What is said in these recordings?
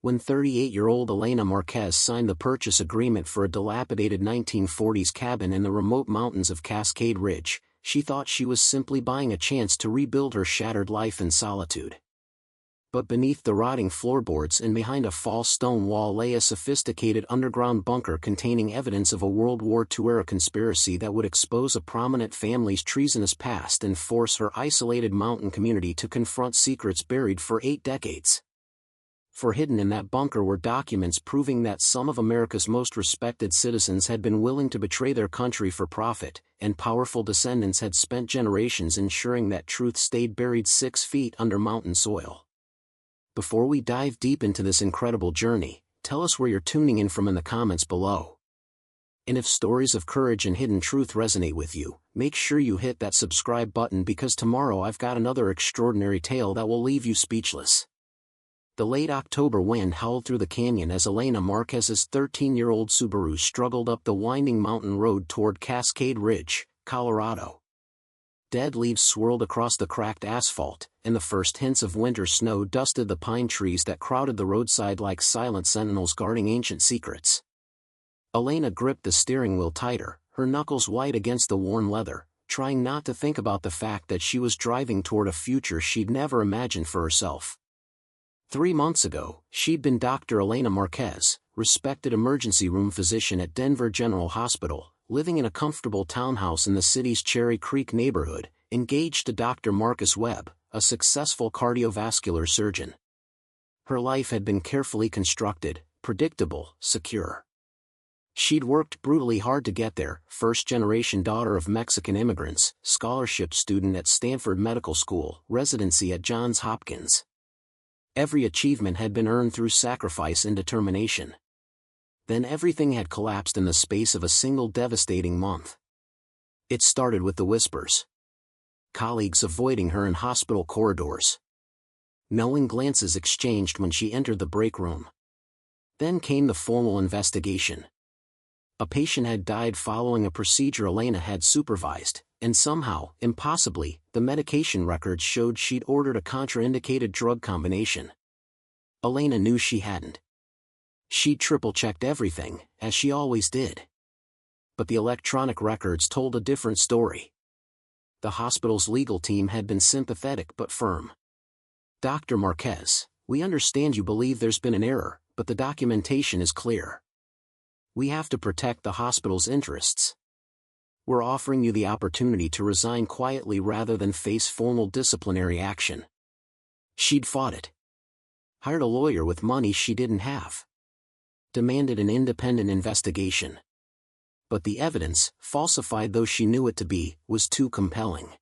When 38-year-old Elena Marquez signed the purchase agreement for a dilapidated 1940s cabin in the remote mountains of Cascade Ridge, she thought she was simply buying a chance to rebuild her shattered life in solitude. But beneath the rotting floorboards and behind a false stone wall lay a sophisticated underground bunker containing evidence of a World War II-era conspiracy that would expose a prominent family's treasonous past and force her isolated mountain community to confront secrets buried for 8 decades. For hidden in that bunker were documents proving that some of America's most respected citizens had been willing to betray their country for profit, and powerful descendants had spent generations ensuring that truth stayed buried 6 feet under mountain soil. Before we dive deep into this incredible journey, tell us where you're tuning in from in the comments below. And if stories of courage and hidden truth resonate with you, make sure you hit that subscribe button because tomorrow I've got another extraordinary tale that will leave you speechless. The late October wind howled through the canyon as Elena Marquez's 13-year-old Subaru struggled up the winding mountain road toward Cascade Ridge, Colorado. Dead leaves swirled across the cracked asphalt, and the first hints of winter snow dusted the pine trees that crowded the roadside like silent sentinels guarding ancient secrets. Elena gripped the steering wheel tighter, her knuckles white against the worn leather, trying not to think about the fact that she was driving toward a future she'd never imagined for herself. 3 months ago, she'd been Dr. Elena Marquez, respected emergency room physician at Denver General Hospital, living in a comfortable townhouse in the city's Cherry Creek neighborhood, engaged to Dr. Marcus Webb, a successful cardiovascular surgeon. Her life had been carefully constructed, predictable, secure. She'd worked brutally hard to get there, first-generation daughter of Mexican immigrants, scholarship student at Stanford Medical School, residency at Johns Hopkins. Every achievement had been earned through sacrifice and determination. Then everything had collapsed in the space of a single devastating month. It started with the whispers. Colleagues avoiding her in hospital corridors. Knowing glances exchanged when she entered the break room. Then came the formal investigation. A patient had died following a procedure Elena had supervised, and somehow, impossibly, the medication records showed she'd ordered a contraindicated drug combination. Elena knew she hadn't. She'd triple-checked everything, as she always did. But the electronic records told a different story. The hospital's legal team had been sympathetic but firm. "Dr. Marquez, we understand you believe there's been an error, but the documentation is clear. We have to protect the hospital's interests. We're offering you the opportunity to resign quietly rather than face formal disciplinary action." She'd fought it. Hired a lawyer with money she didn't have. Demanded an independent investigation. But the evidence, falsified though she knew it to be, was too compelling.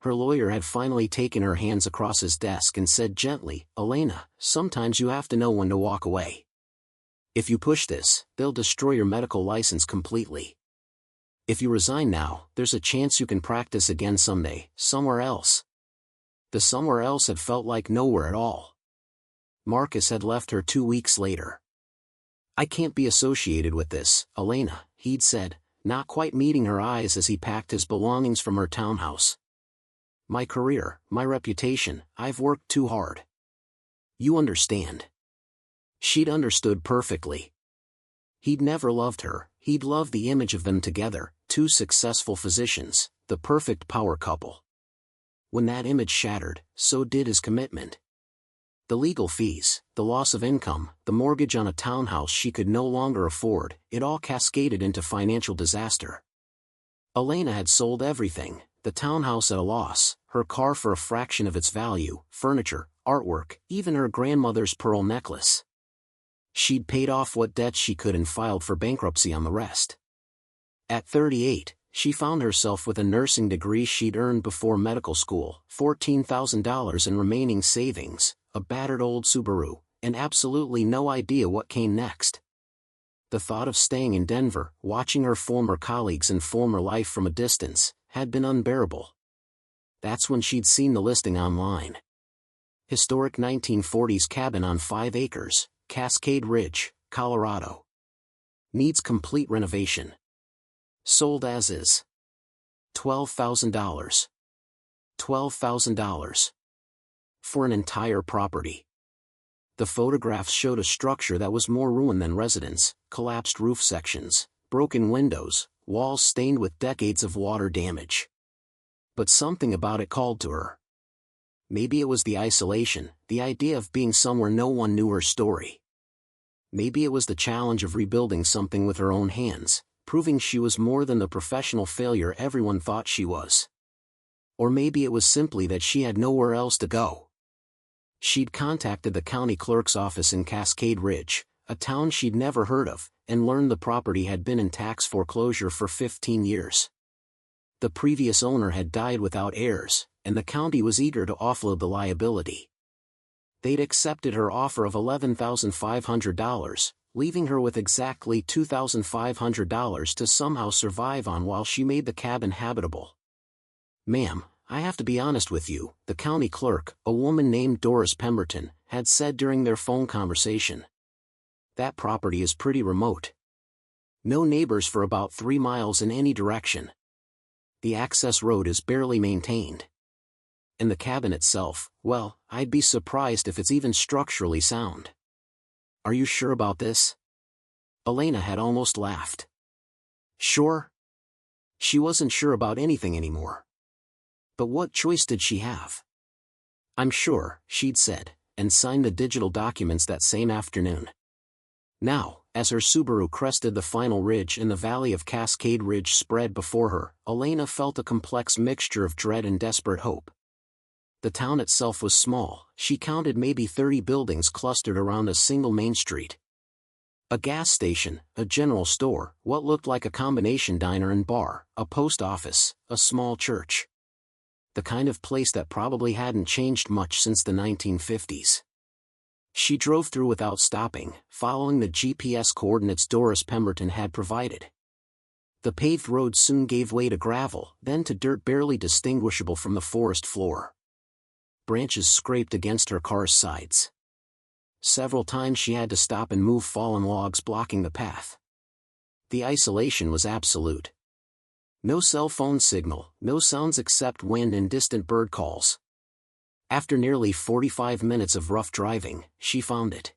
Her lawyer had finally taken her hands across his desk and said gently, "Elena, sometimes you have to know when to walk away. If you push this, they'll destroy your medical license completely. If you resign now, there's a chance you can practice again someday, somewhere else." The somewhere else had felt like nowhere at all. Marcus had left her 2 weeks later. "I can't be associated with this, Elena," he'd said, not quite meeting her eyes as he packed his belongings from her townhouse. "My career, my reputation, I've worked too hard. You understand." She'd understood perfectly. He'd never loved her, he'd loved the image of them together, 2 successful physicians, the perfect power couple. When that image shattered, so did his commitment. The legal fees, the loss of income, the mortgage on a townhouse she could no longer afford, it all cascaded into financial disaster. Elena had sold everything, the townhouse at a loss, her car for a fraction of its value, furniture, artwork, even her grandmother's pearl necklace. She'd paid off what debts she could and filed for bankruptcy on the rest. At 38, she found herself with a nursing degree she'd earned before medical school, $14,000 in remaining savings, a battered old Subaru, and absolutely no idea what came next. The thought of staying in Denver, watching her former colleagues and former life from a distance, had been unbearable. That's when she'd seen the listing online. Historic 1940s cabin on 5 acres, Cascade Ridge, Colorado. Needs complete renovation. Sold as is. $12,000. $12,000. For an entire property. The photographs showed a structure that was more ruin than residence: collapsed roof sections, broken windows, walls stained with decades of water damage. But something about it called to her. Maybe it was the isolation, the idea of being somewhere no one knew her story. Maybe it was the challenge of rebuilding something with her own hands, proving she was more than the professional failure everyone thought she was. Or maybe it was simply that she had nowhere else to go. She'd contacted the county clerk's office in Cascade Ridge, a town she'd never heard of, and learned the property had been in tax foreclosure for 15 years. The previous owner had died without heirs, and the county was eager to offload the liability. They'd accepted her offer of $11,500, leaving her with exactly $2,500 to somehow survive on while she made the cabin habitable. "Ma'am, I have to be honest with you," the county clerk, a woman named Doris Pemberton, had said during their phone conversation. "That property is pretty remote. No neighbors for about 3 miles in any direction. The access road is barely maintained. And the cabin itself, well, I'd be surprised if it's even structurally sound. Are you sure about this?" Elena had almost laughed. Sure? She wasn't sure about anything anymore. But what choice did she have? "I'm sure," she'd said, and signed the digital documents that same afternoon. Now, as her Subaru crested the final ridge and the valley of Cascade Ridge spread before her, Elena felt a complex mixture of dread and desperate hope. The town itself was small. She counted maybe 30 buildings clustered around a single main street. A gas station, a general store, what looked like a combination diner and bar, a post office, a small church. The kind of place that probably hadn't changed much since the 1950s. She drove through without stopping, following the GPS coordinates Doris Pemberton had provided. The paved road soon gave way to gravel, then to dirt barely distinguishable from the forest floor. Branches scraped against her car's sides. Several times she had to stop and move fallen logs blocking the path. The isolation was absolute. No cell phone signal, no sounds except wind and distant bird calls. After nearly 45 minutes of rough driving, she found it.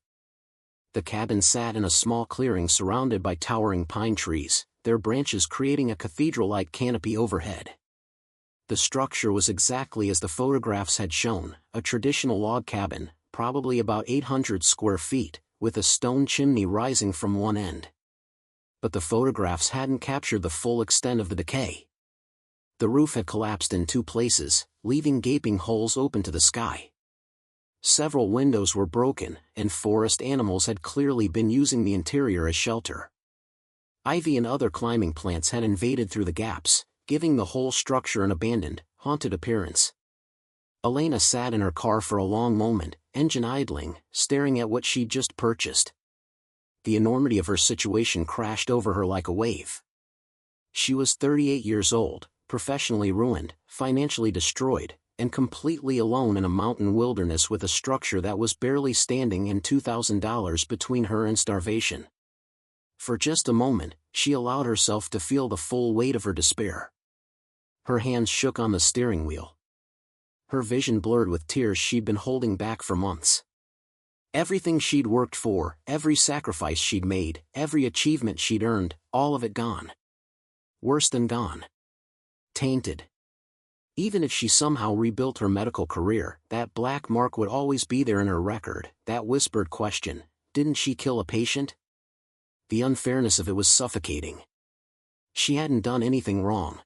The cabin sat in a small clearing surrounded by towering pine trees, their branches creating a cathedral-like canopy overhead. The structure was exactly as the photographs had shown, a traditional log cabin, probably about 800 square feet, with a stone chimney rising from one end. But the photographs hadn't captured the full extent of the decay. The roof had collapsed in 2 places, leaving gaping holes open to the sky. Several windows were broken, and forest animals had clearly been using the interior as shelter. Ivy and other climbing plants had invaded through the gaps, giving the whole structure an abandoned, haunted appearance. Elena sat in her car for a long moment, engine idling, staring at what she'd just purchased. The enormity of her situation crashed over her like a wave. She was 38 years old, professionally ruined, financially destroyed, and completely alone in a mountain wilderness with a structure that was barely standing and $2,000 between her and starvation. For just a moment, she allowed herself to feel the full weight of her despair. Her hands shook on the steering wheel. Her vision blurred with tears she'd been holding back for months. Everything she'd worked for, every sacrifice she'd made, every achievement she'd earned, all of it gone. Worse than gone. Tainted. Even if she somehow rebuilt her medical career, that black mark would always be there in her record, that whispered question, didn't she kill a patient? The unfairness of it was suffocating. She hadn't done anything wrong.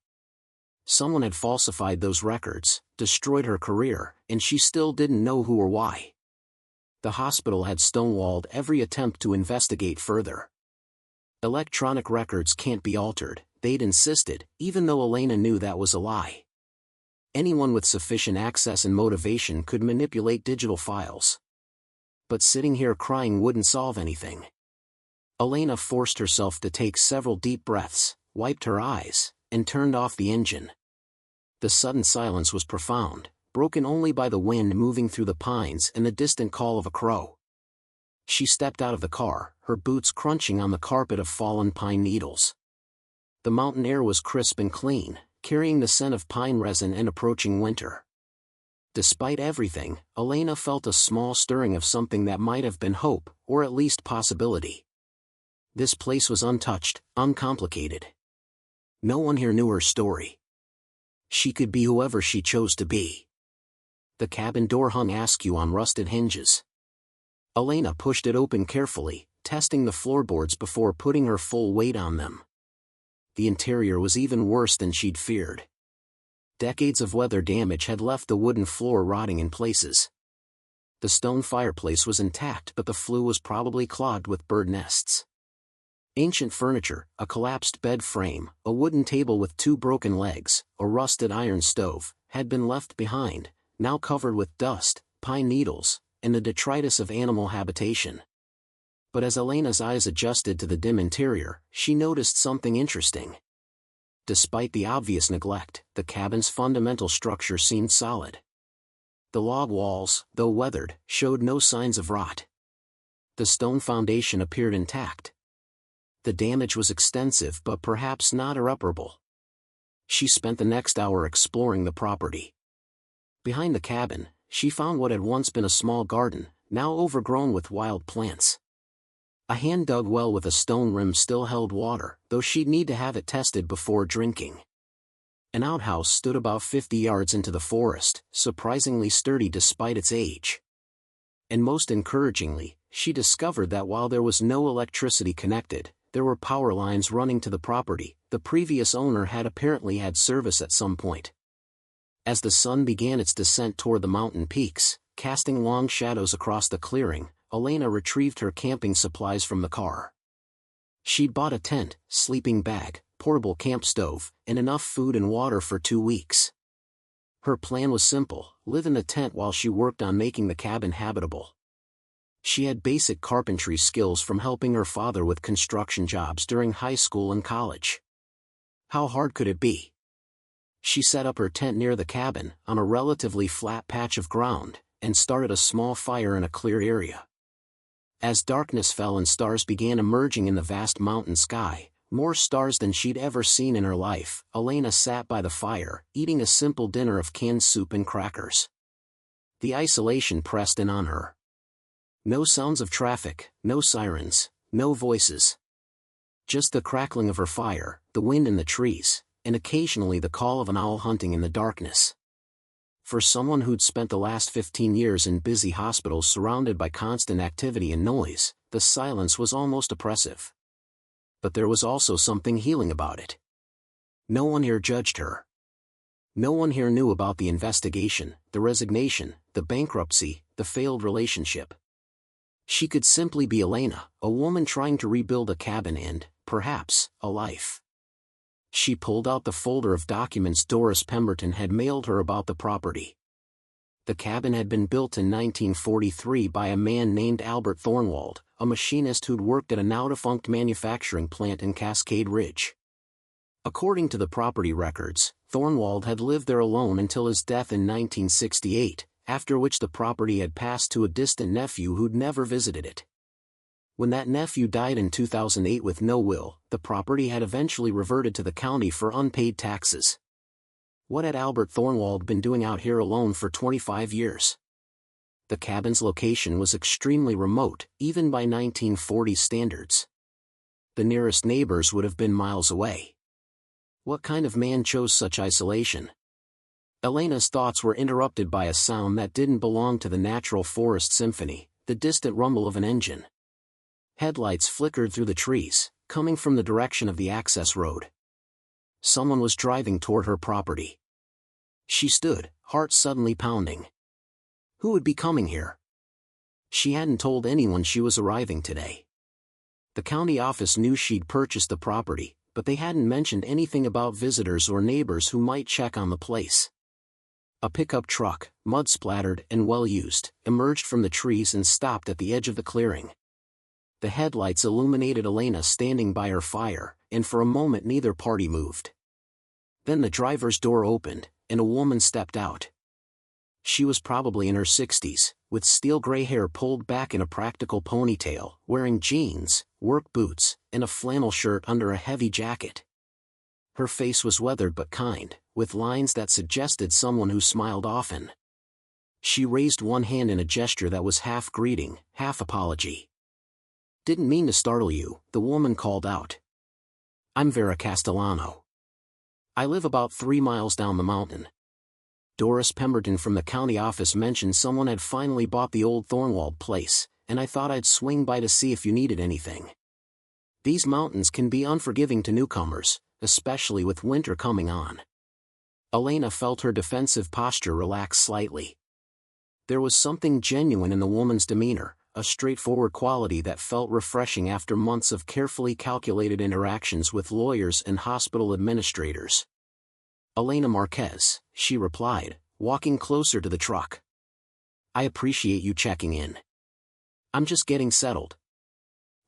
Someone had falsified those records, destroyed her career, and she still didn't know who or why. The hospital had stonewalled every attempt to investigate further. "Electronic records can't be altered," they'd insisted, even though Elena knew that was a lie. Anyone with sufficient access and motivation could manipulate digital files. But sitting here crying wouldn't solve anything. Elena forced herself to take several deep breaths, wiped her eyes, and turned off the engine. The sudden silence was profound, broken only by the wind moving through the pines and the distant call of a crow. She stepped out of the car, her boots crunching on the carpet of fallen pine needles. The mountain air was crisp and clean, carrying the scent of pine resin and approaching winter. Despite everything, Elena felt a small stirring of something that might have been hope, or at least possibility. This place was untouched, uncomplicated. No one here knew her story. She could be whoever she chose to be. The cabin door hung askew on rusted hinges. Elena pushed it open carefully, testing the floorboards before putting her full weight on them. The interior was even worse than she'd feared. Decades of weather damage had left the wooden floor rotting in places. The stone fireplace was intact, but the flue was probably clogged with bird nests. Ancient furniture, a collapsed bed frame, a wooden table with 2 broken legs, a rusted iron stove, had been left behind, now covered with dust, pine needles, and the detritus of animal habitation. But as Elena's eyes adjusted to the dim interior, she noticed something interesting. Despite the obvious neglect, the cabin's fundamental structure seemed solid. The log walls, though weathered, showed no signs of rot. The stone foundation appeared intact. The damage was extensive but perhaps not irreparable. She spent the next hour exploring the property. Behind the cabin, she found what had once been a small garden, now overgrown with wild plants. A hand-dug well with a stone rim still held water, though she'd need to have it tested before drinking. An outhouse stood about 50 yards into the forest, surprisingly sturdy despite its age. And most encouragingly, she discovered that while there was no electricity connected, there were power lines running to the property. The previous owner had apparently had service at some point. As the sun began its descent toward the mountain peaks, casting long shadows across the clearing, Elena retrieved her camping supplies from the car. She'd bought a tent, sleeping bag, portable camp stove, and enough food and water for 2 weeks. Her plan was simple: live in the tent while she worked on making the cabin habitable. She had basic carpentry skills from helping her father with construction jobs during high school and college. How hard could it be? She set up her tent near the cabin, on a relatively flat patch of ground, and started a small fire in a clear area. As darkness fell and stars began emerging in the vast mountain sky, more stars than she'd ever seen in her life, Elena sat by the fire, eating a simple dinner of canned soup and crackers. The isolation pressed in on her. No sounds of traffic, no sirens, no voices. Just the crackling of her fire, the wind in the trees, and occasionally the call of an owl hunting in the darkness. For someone who'd spent the last 15 years in busy hospitals surrounded by constant activity and noise, the silence was almost oppressive. But there was also something healing about it. No one here judged her. No one here knew about the investigation, the resignation, the bankruptcy, the failed relationship. She could simply be Elena, a woman trying to rebuild a cabin and, perhaps, a life. She pulled out the folder of documents Doris Pemberton had mailed her about the property. The cabin had been built in 1943 by a man named Albert Thornwald, a machinist who'd worked at a now-defunct manufacturing plant in Cascade Ridge. According to the property records, Thornwald had lived there alone until his death in 1968, after which the property had passed to a distant nephew who'd never visited it. When that nephew died in 2008 with no will, the property had eventually reverted to the county for unpaid taxes. What had Albert Thornwald been doing out here alone for 25 years? The cabin's location was extremely remote, even by 1940 standards. The nearest neighbors would have been miles away. What kind of man chose such isolation? Elena's thoughts were interrupted by a sound that didn't belong to the natural forest symphony, the distant rumble of an engine. Headlights flickered through the trees, coming from the direction of the access road. Someone was driving toward her property. She stood, heart suddenly pounding. Who would be coming here? She hadn't told anyone she was arriving today. The county office knew she'd purchased the property, but they hadn't mentioned anything about visitors or neighbors who might check on the place. A pickup truck, mud-splattered and well-used, emerged from the trees and stopped at the edge of the clearing. The headlights illuminated Elena standing by her fire, and for a moment neither party moved. Then the driver's door opened, and a woman stepped out. She was probably in her 60s, with steel gray hair pulled back in a practical ponytail, wearing jeans, work boots, and a flannel shirt under a heavy jacket. Her face was weathered but kind, with lines that suggested someone who smiled often. She raised one hand in a gesture that was half greeting, half apology. "Didn't mean to startle you," the woman called out. "I'm Vera Castellano. I live about 3 miles down the mountain." Doris Pemberton from the county office mentioned someone had finally bought the old Thornwald place, and I thought I'd swing by to see if you needed anything. These mountains can be unforgiving to newcomers, especially with winter coming on. Elena felt her defensive posture relax slightly. There was something genuine in the woman's demeanor, a straightforward quality that felt refreshing after months of carefully calculated interactions with lawyers and hospital administrators. "Elena Marquez," she replied, walking closer to the truck. "I appreciate you checking in. I'm just getting settled."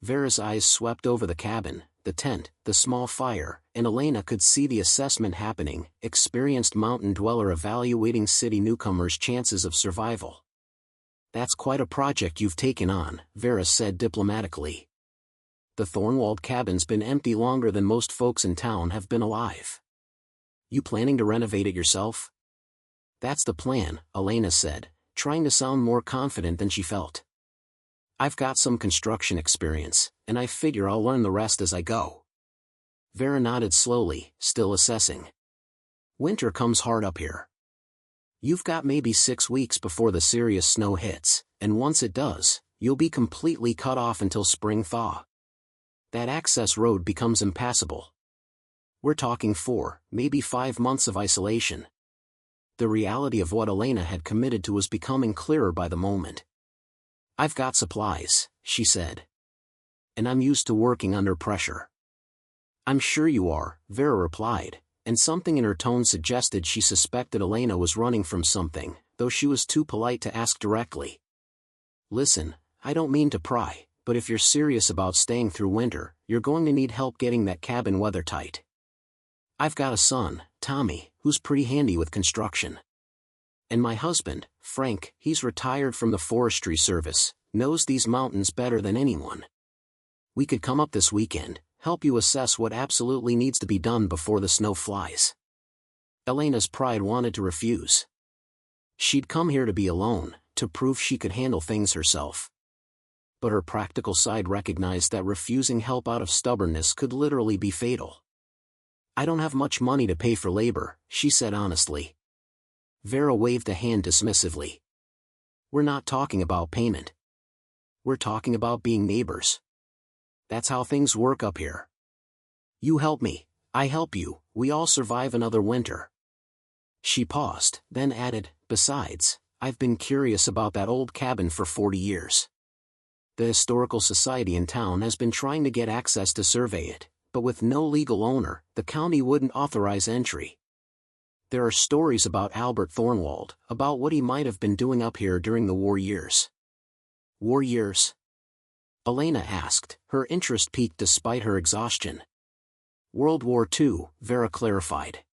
Vera's eyes swept over the cabin, the tent, the small fire, and Elena could see the assessment happening, experienced mountain dweller evaluating city newcomers' chances of survival. "That's quite a project you've taken on," Vera said diplomatically. "The Thornwald cabin's been empty longer than most folks in town have been alive. You planning to renovate it yourself?" "That's the plan," Elena said, trying to sound more confident than she felt. "I've got some construction experience, and I figure I'll learn the rest as I go." Vera nodded slowly, still assessing. "Winter comes hard up here. You've got maybe 6 weeks before the serious snow hits, and once it does, you'll be completely cut off until spring thaw. That access road becomes impassable. We're talking 4, maybe 5 months of isolation." The reality of what Elena had committed to was becoming clearer by the moment. "I've got supplies," she said. "And I'm used to working under pressure." "I'm sure you are," Vera replied, and something in her tone suggested she suspected Elena was running from something, though she was too polite to ask directly. "Listen, I don't mean to pry, but if you're serious about staying through winter, you're going to need help getting that cabin weathertight. I've got a son, Tommy, who's pretty handy with construction. And my husband, Frank, he's retired from the forestry service, knows these mountains better than anyone. We could come up this weekend, help you assess what absolutely needs to be done before the snow flies." Elena's pride wanted to refuse. She'd come here to be alone, to prove she could handle things herself. But her practical side recognized that refusing help out of stubbornness could literally be fatal. "I don't have much money to pay for labor," she said honestly. Vera waved a hand dismissively. "We're not talking about payment. We're talking about being neighbors. That's how things work up here. You help me, I help you, we all survive another winter." She paused, then added, "Besides, I've been curious about that old cabin for 40 years. The Historical Society in town has been trying to get access to survey it, but with no legal owner, the county wouldn't authorize entry. There are stories about Albert Thornwald, about what he might have been doing up here during the war years." "War years?" Elena asked, her interest piqued despite her exhaustion. "World War II," Vera clarified.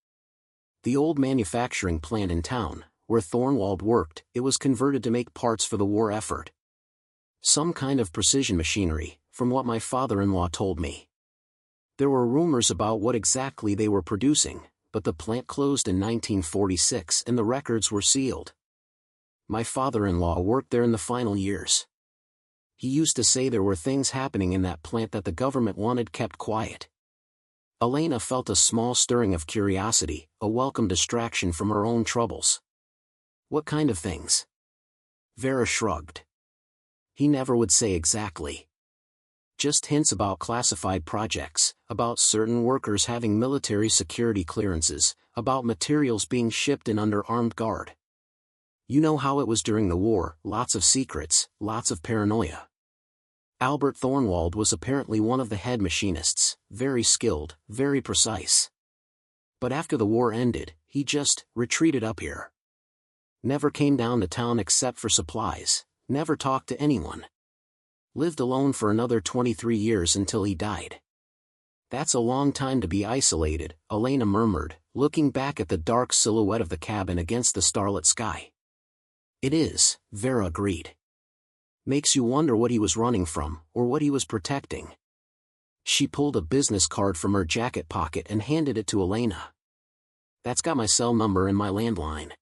"The old manufacturing plant in town, where Thornwald worked, it was converted to make parts for the war effort. Some kind of precision machinery, from what my father-in-law told me. There were rumors about what exactly they were producing, but the plant closed in 1946 and the records were sealed. My father-in-law worked there in the final years. He used to say there were things happening in that plant that the government wanted kept quiet." Elena felt a small stirring of curiosity, a welcome distraction from her own troubles. "What kind of things?" Vera shrugged. "He never would say exactly. Just hints about classified projects, about certain workers having military security clearances, about materials being shipped in under armed guard. You know how it was during the war, lots of secrets, lots of paranoia. Albert Thornwald was apparently one of the head machinists, very skilled, very precise. But after the war ended, he just retreated up here. Never came down to town except for supplies, never talked to anyone. Lived alone for another 23 years until he died." "That's a long time to be isolated," Elena murmured, looking back at the dark silhouette of the cabin against the starlit sky. "It is," Vera agreed. "Makes you wonder what he was running from, or what he was protecting." She pulled a business card from her jacket pocket and handed it to Elena. "That's got my cell number and my landline.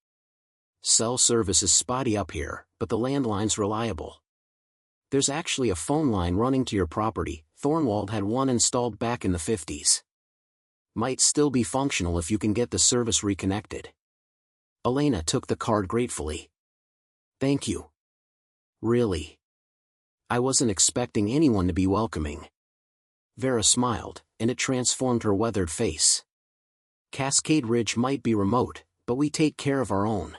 Cell service is spotty up here, but the landline's reliable. There's actually a phone line running to your property. Thornwald had one installed back in the 50s. Might still be functional if you can get the service reconnected. Elena took the card gratefully. Thank you. Really? I wasn't expecting anyone to be welcoming. Vera smiled, and it transformed her weathered face. Cascade Ridge might be remote, but we take care of our own.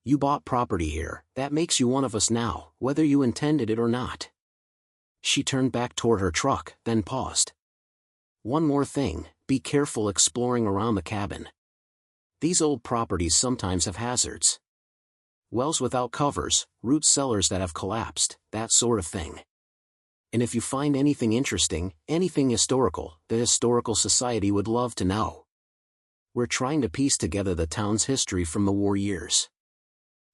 You bought property here, that makes you one of us now, whether you intended it or not. She turned back toward her truck, then paused. One more thing, be careful exploring around the cabin. These old properties sometimes have hazards. Wells without covers, root cellars that have collapsed, that sort of thing. And if you find anything interesting, anything historical, the Historical Society would love to know. We're trying to piece together the town's history from the war years.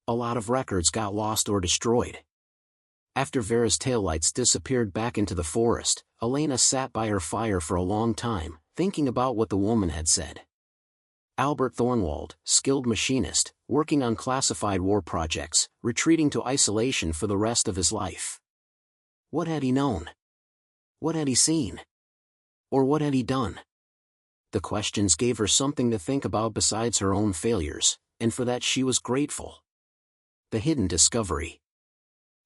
A lot of records got lost or destroyed. After Vera's taillights disappeared back into the forest, Elena sat by her fire for a long time, thinking about what the woman had said. Albert Thornwald, skilled machinist, working on classified war projects, retreating to isolation for the rest of his life. What had he known? What had he seen? Or what had he done? The questions gave her something to think about besides her own failures, and for that she was grateful. The hidden discovery.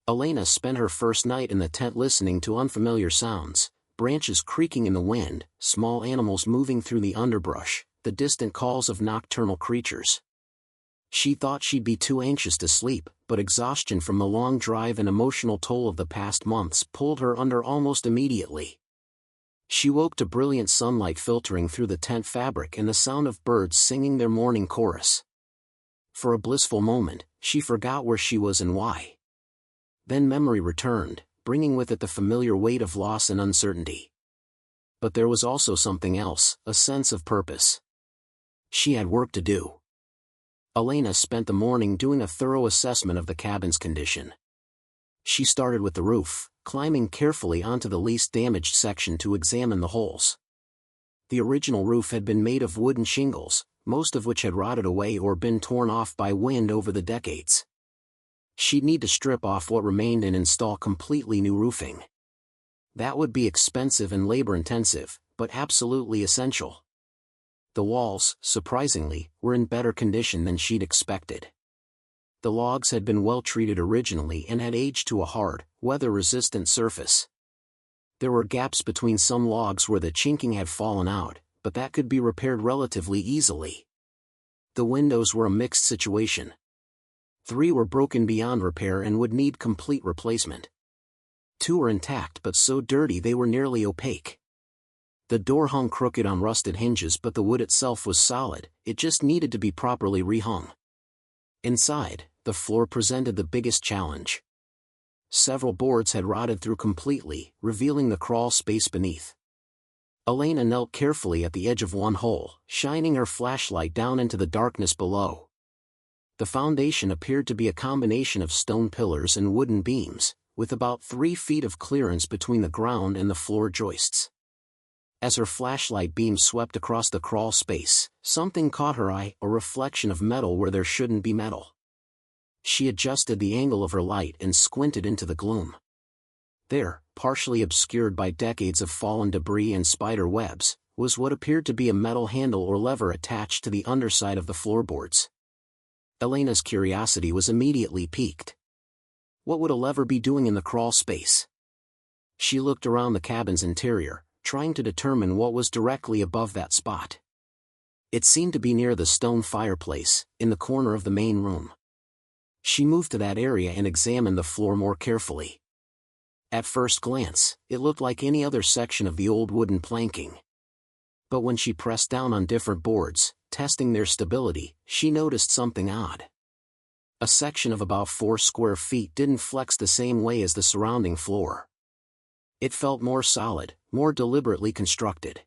Elena spent her first night in the tent listening to unfamiliar sounds, branches creaking in the wind, small animals moving through the underbrush, the distant calls of nocturnal creatures. She thought she'd be too anxious to sleep, but exhaustion from the long drive and emotional toll of the past months pulled her under almost immediately. She woke to brilliant sunlight filtering through the tent fabric and the sound of birds singing their morning chorus. For a blissful moment, she forgot where she was and why. Then memory returned, bringing with it the familiar weight of loss and uncertainty. But there was also something else, a sense of purpose. She had work to do. Elena spent the morning doing a thorough assessment of the cabin's condition. She started with the roof, climbing carefully onto the least damaged section to examine the holes. The original roof had been made of wooden shingles, most of which had rotted away or been torn off by wind over the decades. She'd need to strip off what remained and install completely new roofing. That would be expensive and labor-intensive, but absolutely essential. The walls, surprisingly, were in better condition than she'd expected. The logs had been well treated originally and had aged to a hard, weather-resistant surface. There were gaps between some logs where the chinking had fallen out, but that could be repaired relatively easily. The windows were a mixed situation. 3 were broken beyond repair and would need complete replacement. 2 were intact but so dirty they were nearly opaque. The door hung crooked on rusted hinges, but the wood itself was solid, it just needed to be properly rehung. Inside, the floor presented the biggest challenge. Several boards had rotted through completely, revealing the crawl space beneath. Elena knelt carefully at the edge of one hole, shining her flashlight down into the darkness below. The foundation appeared to be a combination of stone pillars and wooden beams, with about 3 feet of clearance between the ground and the floor joists. As her flashlight beam swept across the crawl space, something caught her eye, a reflection of metal where there shouldn't be metal. She adjusted the angle of her light and squinted into the gloom. There, partially obscured by decades of fallen debris and spider webs, was what appeared to be a metal handle or lever attached to the underside of the floorboards. Elena's curiosity was immediately piqued. What would a lever be doing in the crawl space? She looked around the cabin's interior, trying to determine what was directly above that spot. It seemed to be near the stone fireplace, in the corner of the main room. She moved to that area and examined the floor more carefully. At first glance, it looked like any other section of the old wooden planking. But when she pressed down on different boards, testing their stability, she noticed something odd. A section of about 4 square feet didn't flex the same way as the surrounding floor. It felt more solid, more deliberately constructed.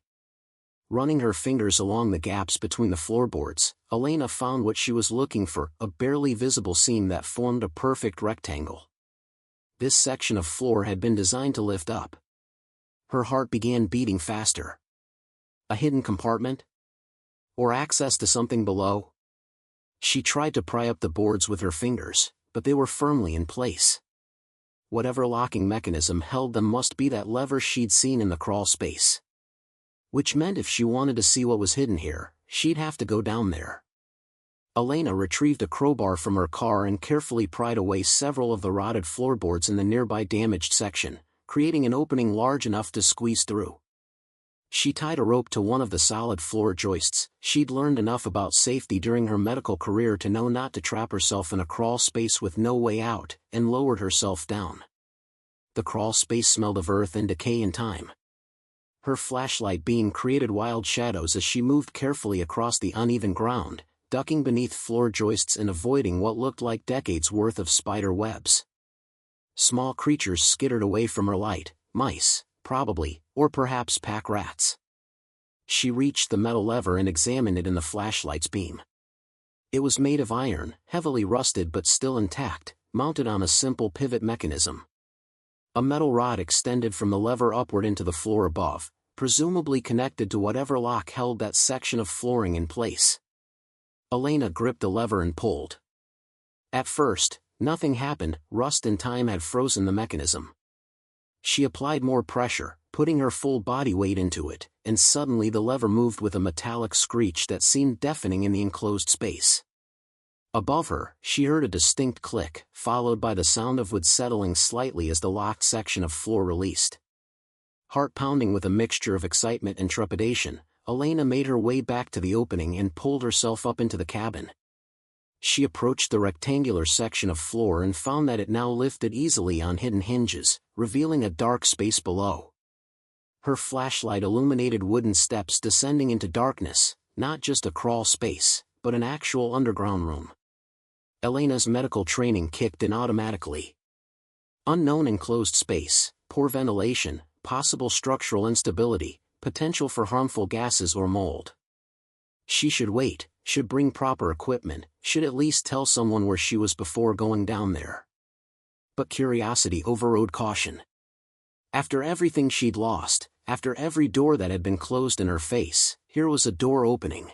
Running her fingers along the gaps between the floorboards, Elena found what she was looking for, a barely visible seam that formed a perfect rectangle. This section of floor had been designed to lift up. Her heart began beating faster. A hidden compartment? Or access to something below? She tried to pry up the boards with her fingers, but they were firmly in place. Whatever locking mechanism held them must be that lever she'd seen in the crawl space. Which meant if she wanted to see what was hidden here, she'd have to go down there. Elena retrieved a crowbar from her car and carefully pried away several of the rotted floorboards in the nearby damaged section, creating an opening large enough to squeeze through. She tied a rope to one of the solid floor joists. She'd learned enough about safety during her medical career to know not to trap herself in a crawl space with no way out, and lowered herself down. The crawl space smelled of earth and decay and time. Her flashlight beam created wild shadows as she moved carefully across the uneven ground, ducking beneath floor joists and avoiding what looked like decades' worth of spider webs. Small creatures skittered away from her light, mice, probably, or perhaps pack rats. She reached the metal lever and examined it in the flashlight's beam. It was made of iron, heavily rusted but still intact, mounted on a simple pivot mechanism. A metal rod extended from the lever upward into the floor above, presumably connected to whatever lock held that section of flooring in place. Elena gripped the lever and pulled. At first, nothing happened. Rust and time had frozen the mechanism. She applied more pressure, putting her full body weight into it, and suddenly the lever moved with a metallic screech that seemed deafening in the enclosed space. Above her, she heard a distinct click, followed by the sound of wood settling slightly as the locked section of floor released. Heart pounding with a mixture of excitement and trepidation, Elena made her way back to the opening and pulled herself up into the cabin. She approached the rectangular section of floor and found that it now lifted easily on hidden hinges, revealing a dark space below. Her flashlight illuminated wooden steps descending into darkness, not just a crawl space, but an actual underground room. Elena's medical training kicked in automatically. Unknown enclosed space, poor ventilation, possible structural instability, potential for harmful gases or mold. She should wait, should bring proper equipment, should at least tell someone where she was before going down there. But curiosity overrode caution. After everything she'd lost, after every door that had been closed in her face, here was a door opening.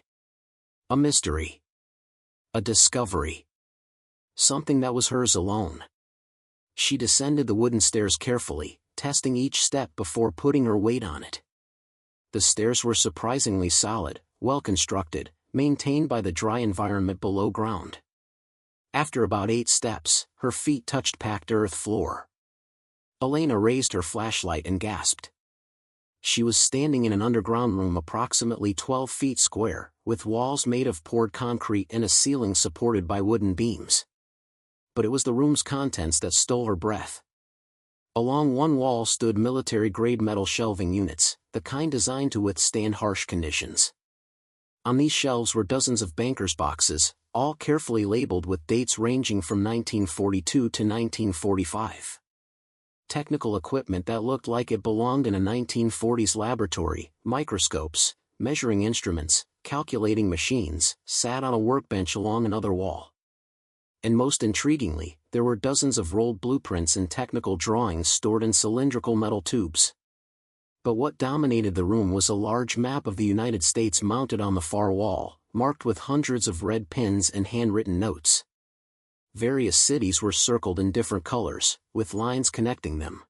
A mystery. A discovery. Something that was hers alone. She descended the wooden stairs carefully, testing each step before putting her weight on it. The stairs were surprisingly solid, well constructed, maintained by the dry environment below ground. After about 8 steps, her feet touched packed earth floor. Elena raised her flashlight and gasped. She was standing in an underground room approximately 12 feet square, with walls made of poured concrete and a ceiling supported by wooden beams. But it was the room's contents that stole her breath. Along one wall stood military-grade metal shelving units, the kind designed to withstand harsh conditions. On these shelves were dozens of bankers' boxes, all carefully labeled with dates ranging from 1942 to 1945. Technical equipment that looked like it belonged in a 1940s laboratory, microscopes, measuring instruments, calculating machines, sat on a workbench along another wall. And most intriguingly, there were dozens of rolled blueprints and technical drawings stored in cylindrical metal tubes. But what dominated the room was a large map of the United States mounted on the far wall, marked with hundreds of red pins and handwritten notes. Various cities were circled in different colors, with lines connecting them.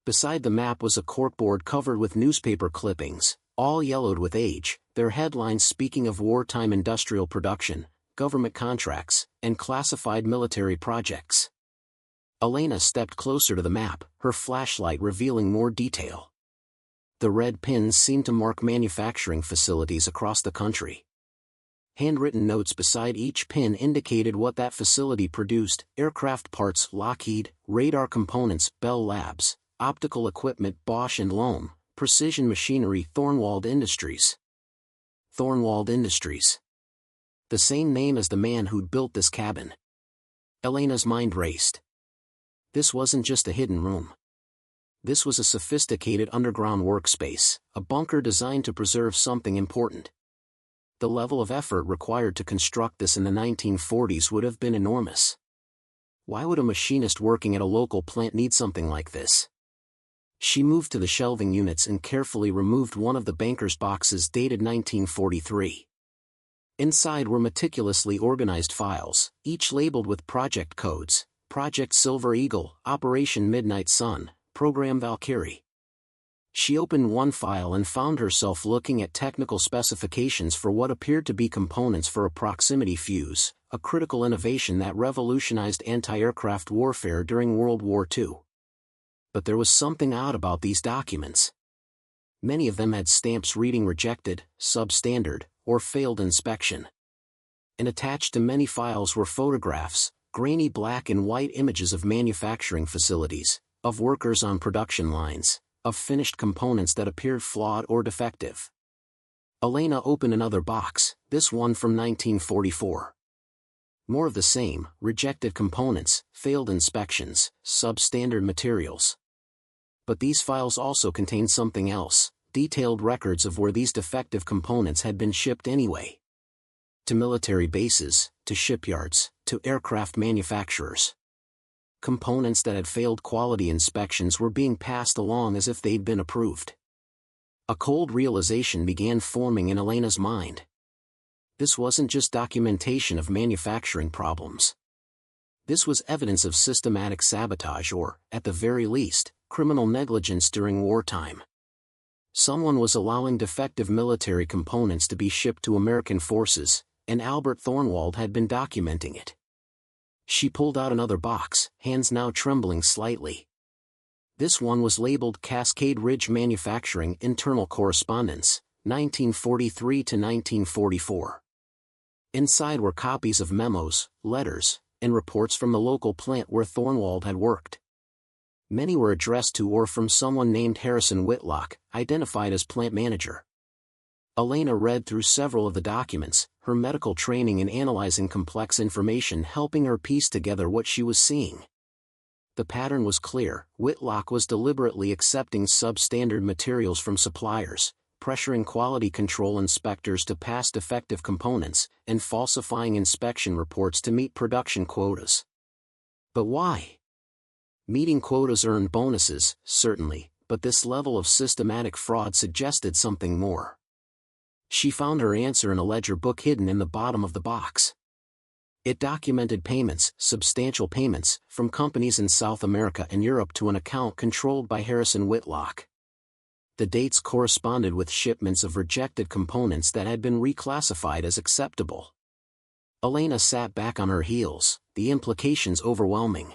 Beside the map was a corkboard covered with newspaper clippings, all yellowed with age, their headlines speaking of wartime industrial production, government contracts, and classified military projects. Elena stepped closer to the map, her flashlight revealing more detail. The red pins seemed to mark manufacturing facilities across the country. Handwritten notes beside each pin indicated what that facility produced: aircraft parts Lockheed, radar components Bell Labs, optical equipment Bosch and Lohm, precision machinery Thornwald Industries. Thornwald Industries. The same name as the man who'd built this cabin. Elena's mind raced. This wasn't just a hidden room. This was a sophisticated underground workspace, a bunker designed to preserve something important. The level of effort required to construct this in the 1940s would have been enormous. Why would a machinist working at a local plant need something like this? She moved to the shelving units and carefully removed one of the banker's boxes dated 1943. Inside were meticulously organized files, each labeled with project codes: Project Silver Eagle, Operation Midnight Sun, Program Valkyrie. She opened one file and found herself looking at technical specifications for what appeared to be components for a proximity fuse, a critical innovation that revolutionized anti-aircraft warfare during World War II. But there was something odd about these documents. Many of them had stamps reading rejected, substandard, or failed inspection. And attached to many files were photographs, grainy black and white images of manufacturing facilities, of workers on production lines, of finished components that appeared flawed or defective. Elena opened another box, this one from 1944. More of the same: rejected components, failed inspections, substandard materials. But these files also contained something else: detailed records of where these defective components had been shipped anyway. To military bases, to shipyards, to aircraft manufacturers. Components that had failed quality inspections were being passed along as if they'd been approved. A cold realization began forming in Elena's mind. This wasn't just documentation of manufacturing problems. This was evidence of systematic sabotage or, at the very least, criminal negligence during wartime. Someone was allowing defective military components to be shipped to American forces, and Albert Thornwald had been documenting it. She pulled out another box, hands now trembling slightly. This one was labeled Cascade Ridge Manufacturing Internal Correspondence, 1943 to 1944. Inside were copies of memos, letters, and reports from the local plant where Thornwald had worked. Many were addressed to or from someone named Harrison Whitlock, identified as plant manager. Elena read through several of the documents, her medical training in analyzing complex information helping her piece together what she was seeing. The pattern was clear: Whitlock was deliberately accepting substandard materials from suppliers, pressuring quality control inspectors to pass defective components, and falsifying inspection reports to meet production quotas. But why? Meeting quotas earned bonuses, certainly, but this level of systematic fraud suggested something more. She found her answer in a ledger book hidden in the bottom of the box. It documented payments, substantial payments, from companies in South America and Europe to an account controlled by Harrison Whitlock. The dates corresponded with shipments of rejected components that had been reclassified as acceptable. Elena sat back on her heels, the implications overwhelming.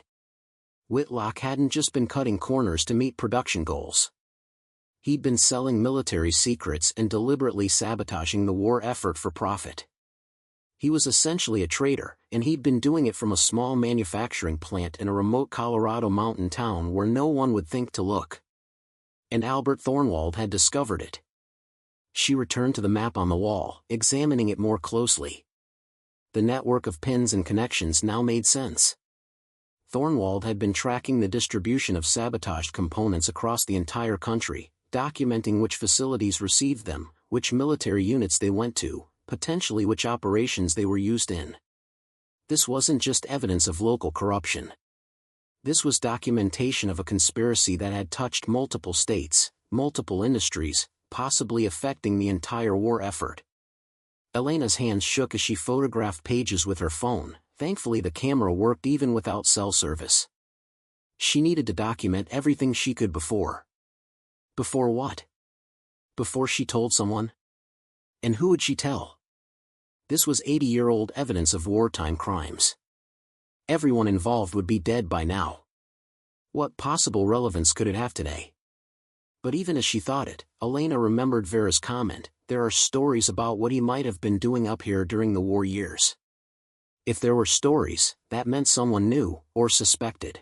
Whitlock hadn't just been cutting corners to meet production goals. He'd been selling military secrets and deliberately sabotaging the war effort for profit. He was essentially a traitor, and he'd been doing it from a small manufacturing plant in a remote Colorado mountain town where no one would think to look. And Albert Thornwald had discovered it. She returned to the map on the wall, examining it more closely. The network of pins and connections now made sense. Thornwald had been tracking the distribution of sabotaged components across the entire country, documenting which facilities received them, which military units they went to, potentially which operations they were used in. This wasn't just evidence of local corruption. This was documentation of a conspiracy that had touched multiple states, multiple industries, possibly affecting the entire war effort. Elena's hands shook as she photographed pages with her phone. Thankfully the camera worked even without cell service. She needed to document everything she could before. Before what? Before she told someone? And who would she tell? This was 80-year-old evidence of wartime crimes. Everyone involved would be dead by now. What possible relevance could it have today? But even as she thought it, Elena remembered Vera's comment: there are stories about what he might have been doing up here during the war years. If there were stories, that meant someone knew, or suspected.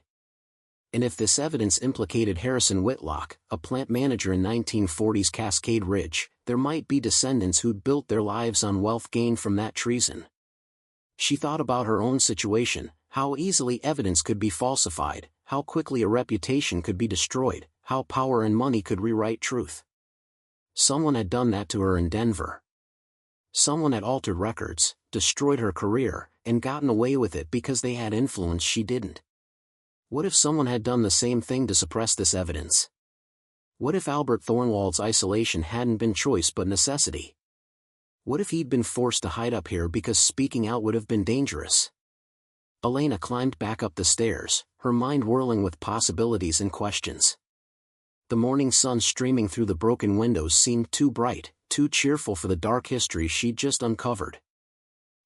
And if this evidence implicated Harrison Whitlock, a plant manager in 1940's Cascade Ridge, there might be descendants who'd built their lives on wealth gained from that treason. She thought about her own situation, how easily evidence could be falsified, how quickly a reputation could be destroyed, how power and money could rewrite truth. Someone had done that to her in Denver. Someone had altered records, destroyed her career, and gotten away with it because they had influence she didn't. What if someone had done the same thing to suppress this evidence? What if Albert Thornwald's isolation hadn't been choice but necessity? What if he'd been forced to hide up here because speaking out would have been dangerous? Elena climbed back up the stairs, her mind whirling with possibilities and questions. The morning sun streaming through the broken windows seemed too bright, too cheerful for the dark history she'd just uncovered.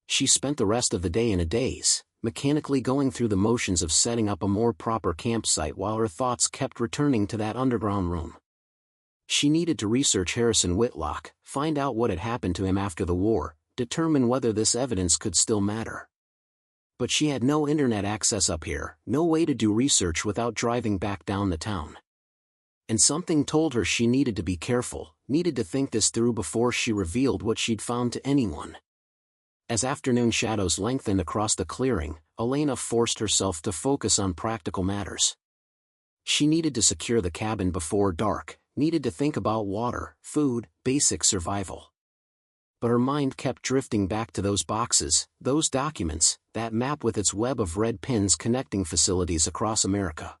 She spent the rest of the day in a daze, mechanically going through the motions of setting up a more proper campsite while her thoughts kept returning to that underground room. She needed to research Harrison Whitlock, find out what had happened to him after the war, determine whether this evidence could still matter. But she had no internet access up here, no way to do research without driving back down the town. And something told her she needed to be careful, needed to think this through before she revealed what she'd found to anyone. As afternoon shadows lengthened across the clearing, Elena forced herself to focus on practical matters. She needed to secure the cabin before dark, needed to think about water, food, basic survival. But her mind kept drifting back to those boxes, those documents, that map with its web of red pins connecting facilities across America.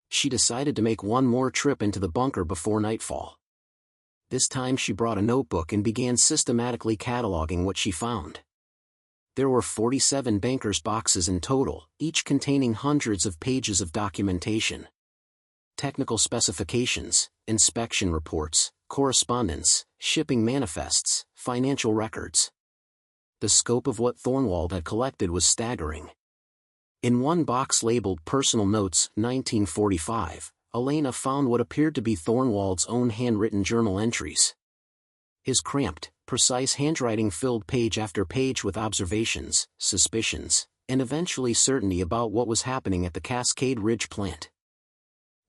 She decided to make one more trip into the bunker before nightfall. This time she brought a notebook and began systematically cataloging what she found. There were 47 bankers' boxes in total, each containing hundreds of pages of documentation. Technical specifications, inspection reports, correspondence, shipping manifests, financial records. The scope of what Thornwald had collected was staggering. In one box labeled Personal Notes, 1945, Elena found what appeared to be Thornwald's own handwritten journal entries. His cramped, precise handwriting filled page after page with observations, suspicions, and eventually certainty about what was happening at the Cascade Ridge plant.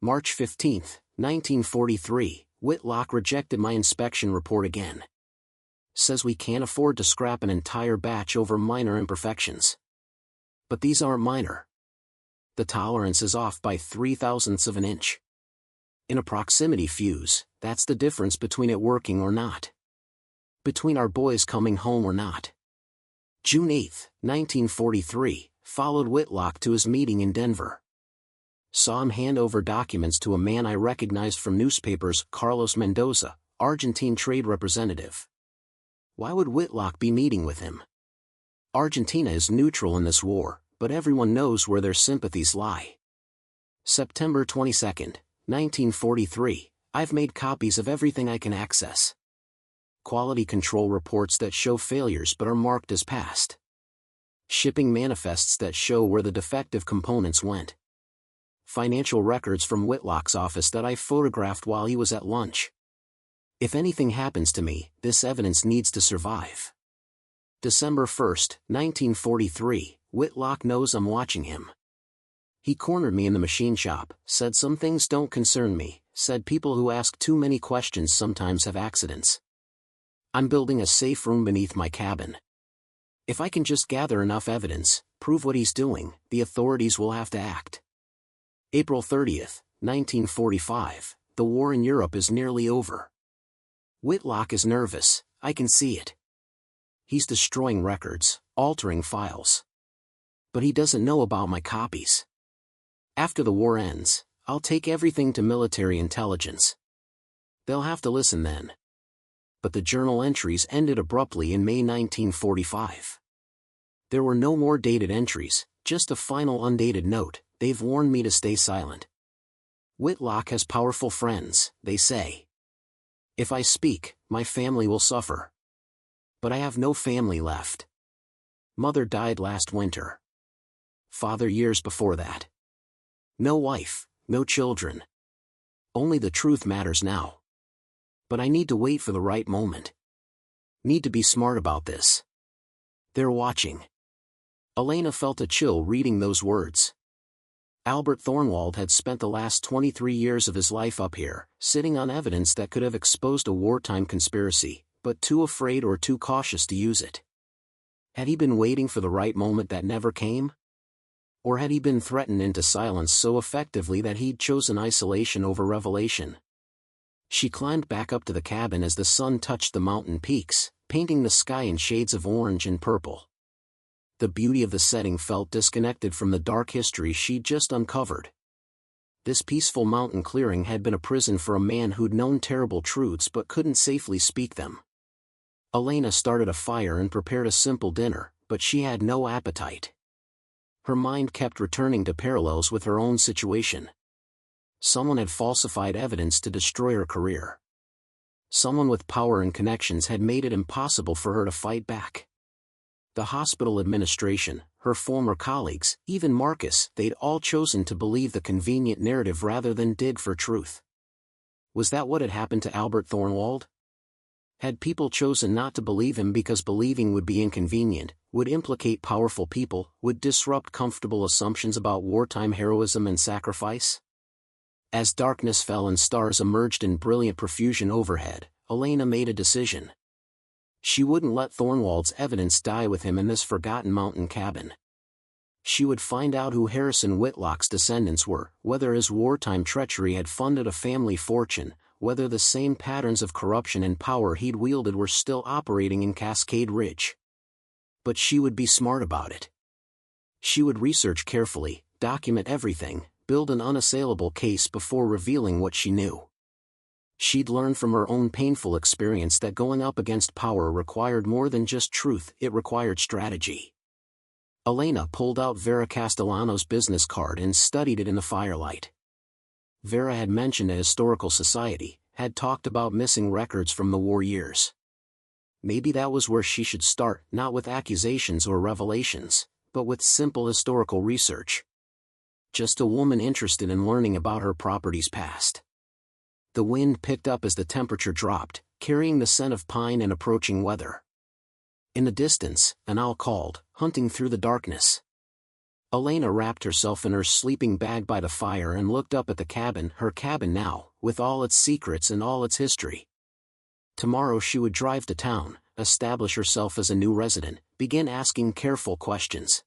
March 15, 1943, Whitlock rejected my inspection report again. Says we can't afford to scrap an entire batch over minor imperfections. But these aren't minor. The tolerance is off by 0.003 of an inch. In a proximity fuse, that's the difference between it working or not. Between our boys coming home or not. June 8, 1943, followed Whitlock to his meeting in Denver. Saw him hand over documents to a man I recognized from newspapers, Carlos Mendoza, Argentine trade representative. Why would Whitlock be meeting with him? Argentina is neutral in this war, but everyone knows where their sympathies lie. September 22, 1943, I've made copies of everything I can access. Quality control reports that show failures but are marked as passed. Shipping manifests that show where the defective components went. Financial records from Whitlock's office that I photographed while he was at lunch. If anything happens to me, this evidence needs to survive. December 1, 1943, Whitlock knows I'm watching him. He cornered me in the machine shop, said some things don't concern me, said people who ask too many questions sometimes have accidents. I'm building a safe room beneath my cabin. If I can just gather enough evidence, prove what he's doing, the authorities will have to act. April 30, 1945, the war in Europe is nearly over. Whitlock is nervous, I can see it. He's destroying records, altering files. But he doesn't know about my copies. After the war ends, I'll take everything to military intelligence. They'll have to listen then. But the journal entries ended abruptly in May 1945. There were no more dated entries, just a final undated note, they've warned me to stay silent. Whitlock has powerful friends, they say. If I speak, my family will suffer. But I have no family left. Mother died last winter. Father years before that. No wife, no children. Only the truth matters now. But I need to wait for the right moment. Need to be smart about this. They're watching. Elena felt a chill reading those words. Albert Thornwald had spent the last 23 years of his life up here, sitting on evidence that could have exposed a wartime conspiracy, but too afraid or too cautious to use it. Had he been waiting for the right moment that never came? Or had he been threatened into silence so effectively that he'd chosen isolation over revelation? She climbed back up to the cabin as the sun touched the mountain peaks, painting the sky in shades of orange and purple. The beauty of the setting felt disconnected from the dark history she'd just uncovered. This peaceful mountain clearing had been a prison for a man who'd known terrible truths but couldn't safely speak them. Elena started a fire and prepared a simple dinner, but she had no appetite. Her mind kept returning to parallels with her own situation. Someone had falsified evidence to destroy her career. Someone with power and connections had made it impossible for her to fight back. The hospital administration, her former colleagues, even Marcus, they'd all chosen to believe the convenient narrative rather than dig for truth. Was that what had happened to Albert Thornwald? Had people chosen not to believe him because believing would be inconvenient, would implicate powerful people, would disrupt comfortable assumptions about wartime heroism and sacrifice? As darkness fell and stars emerged in brilliant profusion overhead, Elena made a decision. She wouldn't let Thornwald's evidence die with him in this forgotten mountain cabin. She would find out who Harrison Whitlock's descendants were, whether his wartime treachery had funded a family fortune, whether the same patterns of corruption and power he'd wielded were still operating in Cascade Ridge. But she would be smart about it. She would research carefully, document everything, build an unassailable case before revealing what she knew. She'd learned from her own painful experience that going up against power required more than just truth, it required strategy. Elena pulled out Vera Castellano's business card and studied it in the firelight. Vera had mentioned a historical society, had talked about missing records from the war years. Maybe that was where she should start, not with accusations or revelations, but with simple historical research. Just a woman interested in learning about her property's past. The wind picked up as the temperature dropped, carrying the scent of pine and approaching weather. In the distance, an owl called, hunting through the darkness. Elena wrapped herself in her sleeping bag by the fire and looked up at the cabin, her cabin now, with all its secrets and all its history. Tomorrow she would drive to town, establish herself as a new resident, begin asking careful questions.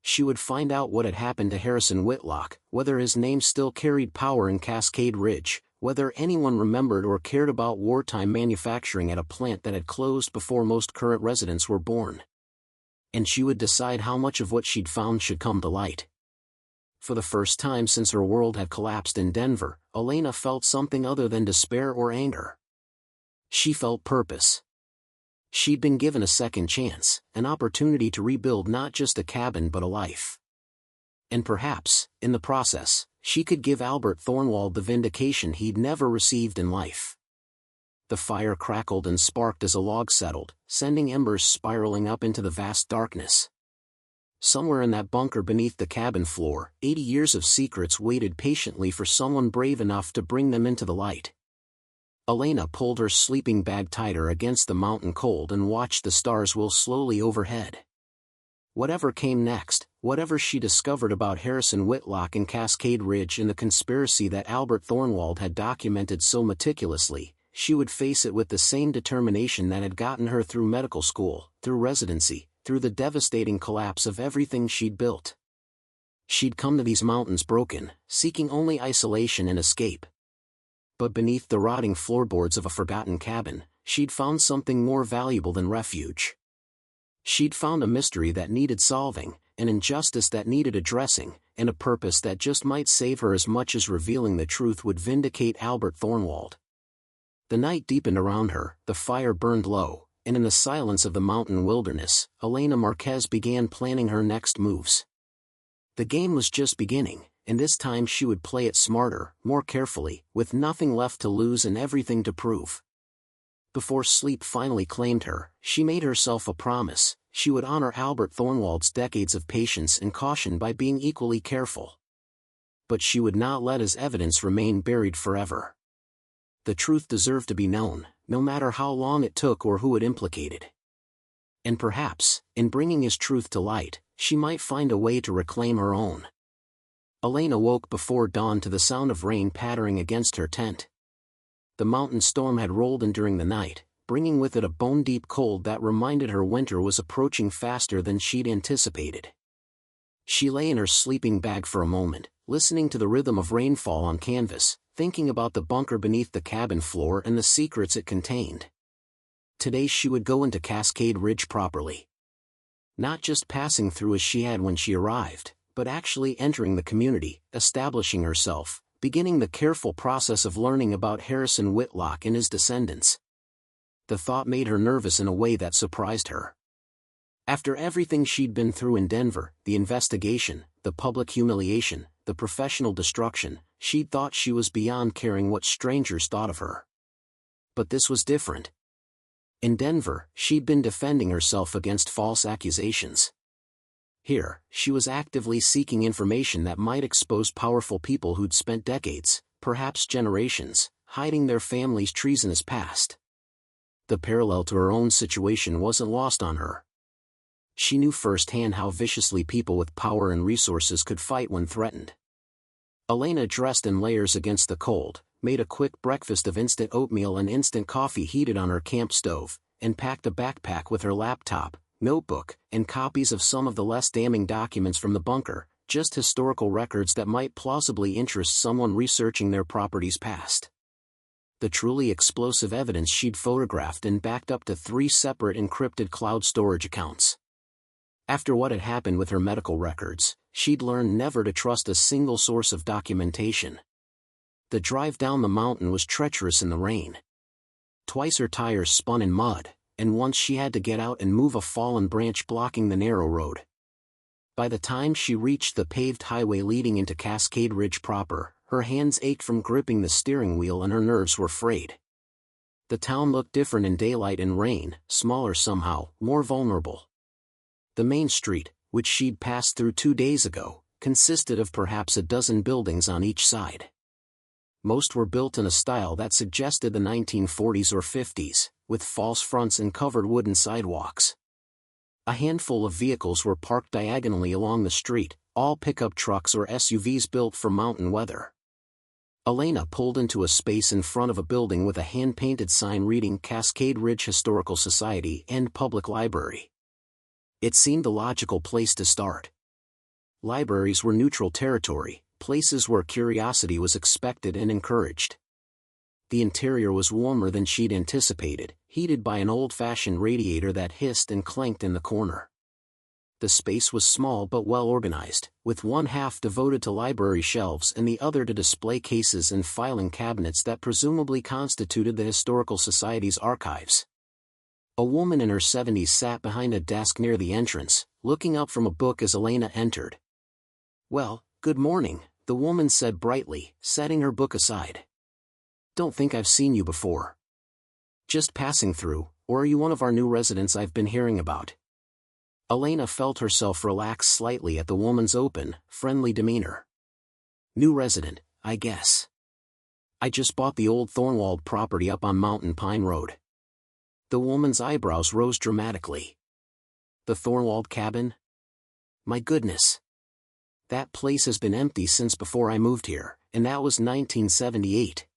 She would find out what had happened to Harrison Whitlock, whether his name still carried power in Cascade Ridge, whether anyone remembered or cared about wartime manufacturing at a plant that had closed before most current residents were born. And she would decide how much of what she'd found should come to light. For the first time since her world had collapsed in Denver, Elena felt something other than despair or anger. She felt purpose. She'd been given a second chance, an opportunity to rebuild not just a cabin but a life. And perhaps, in the process, she could give Albert Thornwald the vindication he'd never received in life. The fire crackled and sparked as a log settled, sending embers spiraling up into the vast darkness. Somewhere in that bunker beneath the cabin floor, 80 years of secrets waited patiently for someone brave enough to bring them into the light. Elena pulled her sleeping bag tighter against the mountain cold and watched the stars wheel slowly overhead. Whatever came next, whatever she discovered about Harrison Whitlock and Cascade Ridge and the conspiracy that Albert Thornwald had documented so meticulously, she would face it with the same determination that had gotten her through medical school, through residency, through the devastating collapse of everything she'd built. She'd come to these mountains broken, seeking only isolation and escape. But beneath the rotting floorboards of a forgotten cabin, she'd found something more valuable than refuge. She'd found a mystery that needed solving, an injustice that needed addressing, and a purpose that just might save her as much as revealing the truth would vindicate Albert Thornwald. The night deepened around her, the fire burned low, and in the silence of the mountain wilderness, Elena Marquez began planning her next moves. The game was just beginning, and this time she would play it smarter, more carefully, with nothing left to lose and everything to prove. Before sleep finally claimed her, she made herself a promise: she would honor Albert Thornwald's decades of patience and caution by being equally careful. But she would not let his evidence remain buried forever. The truth deserved to be known, no matter how long it took or who it implicated. And perhaps, in bringing his truth to light, she might find a way to reclaim her own. Elena woke before dawn to the sound of rain pattering against her tent. The mountain storm had rolled in during the night, bringing with it a bone-deep cold that reminded her winter was approaching faster than she'd anticipated. She lay in her sleeping bag for a moment, listening to the rhythm of rainfall on canvas, thinking about the bunker beneath the cabin floor and the secrets it contained. Today she would go into Cascade Ridge properly. Not just passing through as she had when she arrived, but actually entering the community, establishing herself, beginning the careful process of learning about Harrison Whitlock and his descendants. The thought made her nervous in a way that surprised her. After everything she'd been through in Denver, the investigation, the public humiliation, the professional destruction, she'd thought she was beyond caring what strangers thought of her. But this was different. In Denver, she'd been defending herself against false accusations. Here, she was actively seeking information that might expose powerful people who'd spent decades, perhaps generations, hiding their family's treasonous past. The parallel to her own situation wasn't lost on her. She knew firsthand how viciously people with power and resources could fight when threatened. Elena dressed in layers against the cold, made a quick breakfast of instant oatmeal and instant coffee heated on her camp stove, and packed a backpack with her laptop, notebook, and copies of some of the less damning documents from the bunker, just historical records that might plausibly interest someone researching their property's past. The truly explosive evidence she'd photographed and backed up to 3 separate encrypted cloud storage accounts. After what had happened with her medical records, she'd learned never to trust a single source of documentation. The drive down the mountain was treacherous in the rain. Twice her tires spun in mud, and once she had to get out and move a fallen branch blocking the narrow road. By the time she reached the paved highway leading into Cascade Ridge proper, her hands ached from gripping the steering wheel and her nerves were frayed. The town looked different in daylight and rain, smaller somehow, more vulnerable. The main street, which she'd passed through 2 days ago, consisted of perhaps a dozen buildings on each side. Most were built in a style that suggested the 1940s or 50s, with false fronts and covered wooden sidewalks. A handful of vehicles were parked diagonally along the street, all pickup trucks or SUVs built for mountain weather. Elena pulled into a space in front of a building with a hand-painted sign reading Cascade Ridge Historical Society and Public Library. It seemed the logical place to start. Libraries were neutral territory, places where curiosity was expected and encouraged. The interior was warmer than she'd anticipated, heated by an old-fashioned radiator that hissed and clanked in the corner. The space was small but well organized, with one half devoted to library shelves and the other to display cases and filing cabinets that presumably constituted the Historical Society's archives. A woman in her 70s sat behind a desk near the entrance, looking up from a book as Elena entered. "Well, good morning," the woman said brightly, setting her book aside. "Don't think I've seen you before. Just passing through, or are you one of our new residents I've been hearing about?" Elena felt herself relax slightly at the woman's open, friendly demeanor. "New resident, I guess. I just bought the old Thornwald property up on Mountain Pine Road." The woman's eyebrows rose dramatically. "The Thornwald cabin? My goodness. That place has been empty since before I moved here, and that was 1978.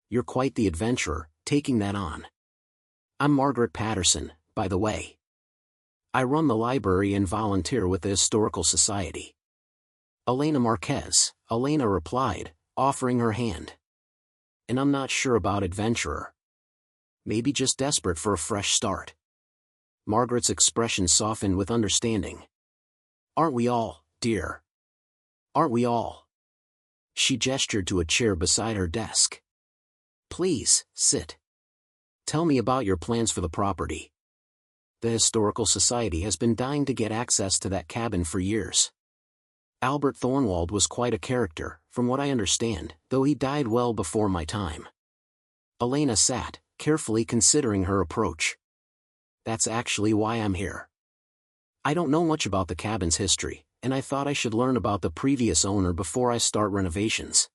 You're quite the adventurer, taking that on. I'm Margaret Patterson, by the way. I run the library and volunteer with the Historical Society." "Elena Marquez," Elena replied, offering her hand. "And I'm not sure about adventurer. Maybe just desperate for a fresh start." Margaret's expression softened with understanding. "Aren't we all, dear? Aren't we all?" She gestured to a chair beside her desk. "Please, sit. Tell me about your plans for the property. The Historical Society has been dying to get access to that cabin for years. Albert Thornwald was quite a character, from what I understand, though he died well before my time." Elena sat, carefully considering her approach. "That's actually why I'm here. I don't know much about the cabin's history, and I thought I should learn about the previous owner before I start renovations.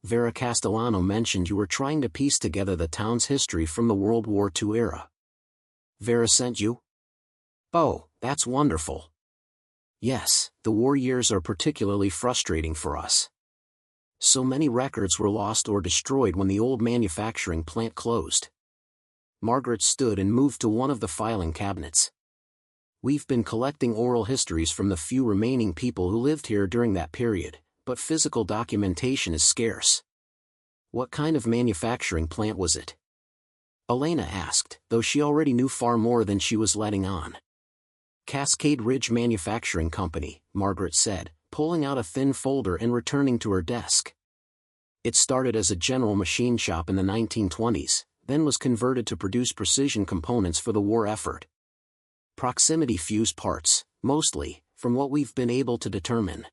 Vera Castellano mentioned you were trying to piece together the town's history from the World War II era. Vera sent you? Oh, that's wonderful. Yes, the war years are particularly frustrating for us. So many records were lost or destroyed when the old manufacturing plant closed." Margaret stood and moved to one of the filing cabinets. "We've been collecting oral histories from the few remaining people who lived here during that period, but physical documentation is scarce." "What kind of manufacturing plant was it?" Elena asked, though she already knew far more than she was letting on. "Cascade Ridge Manufacturing Company," Margaret said, pulling out a thin folder and returning to her desk. "It started as a general machine shop in the 1920s, then was converted to produce precision components for the war effort. Proximity fuse parts, mostly, from what we've been able to determine.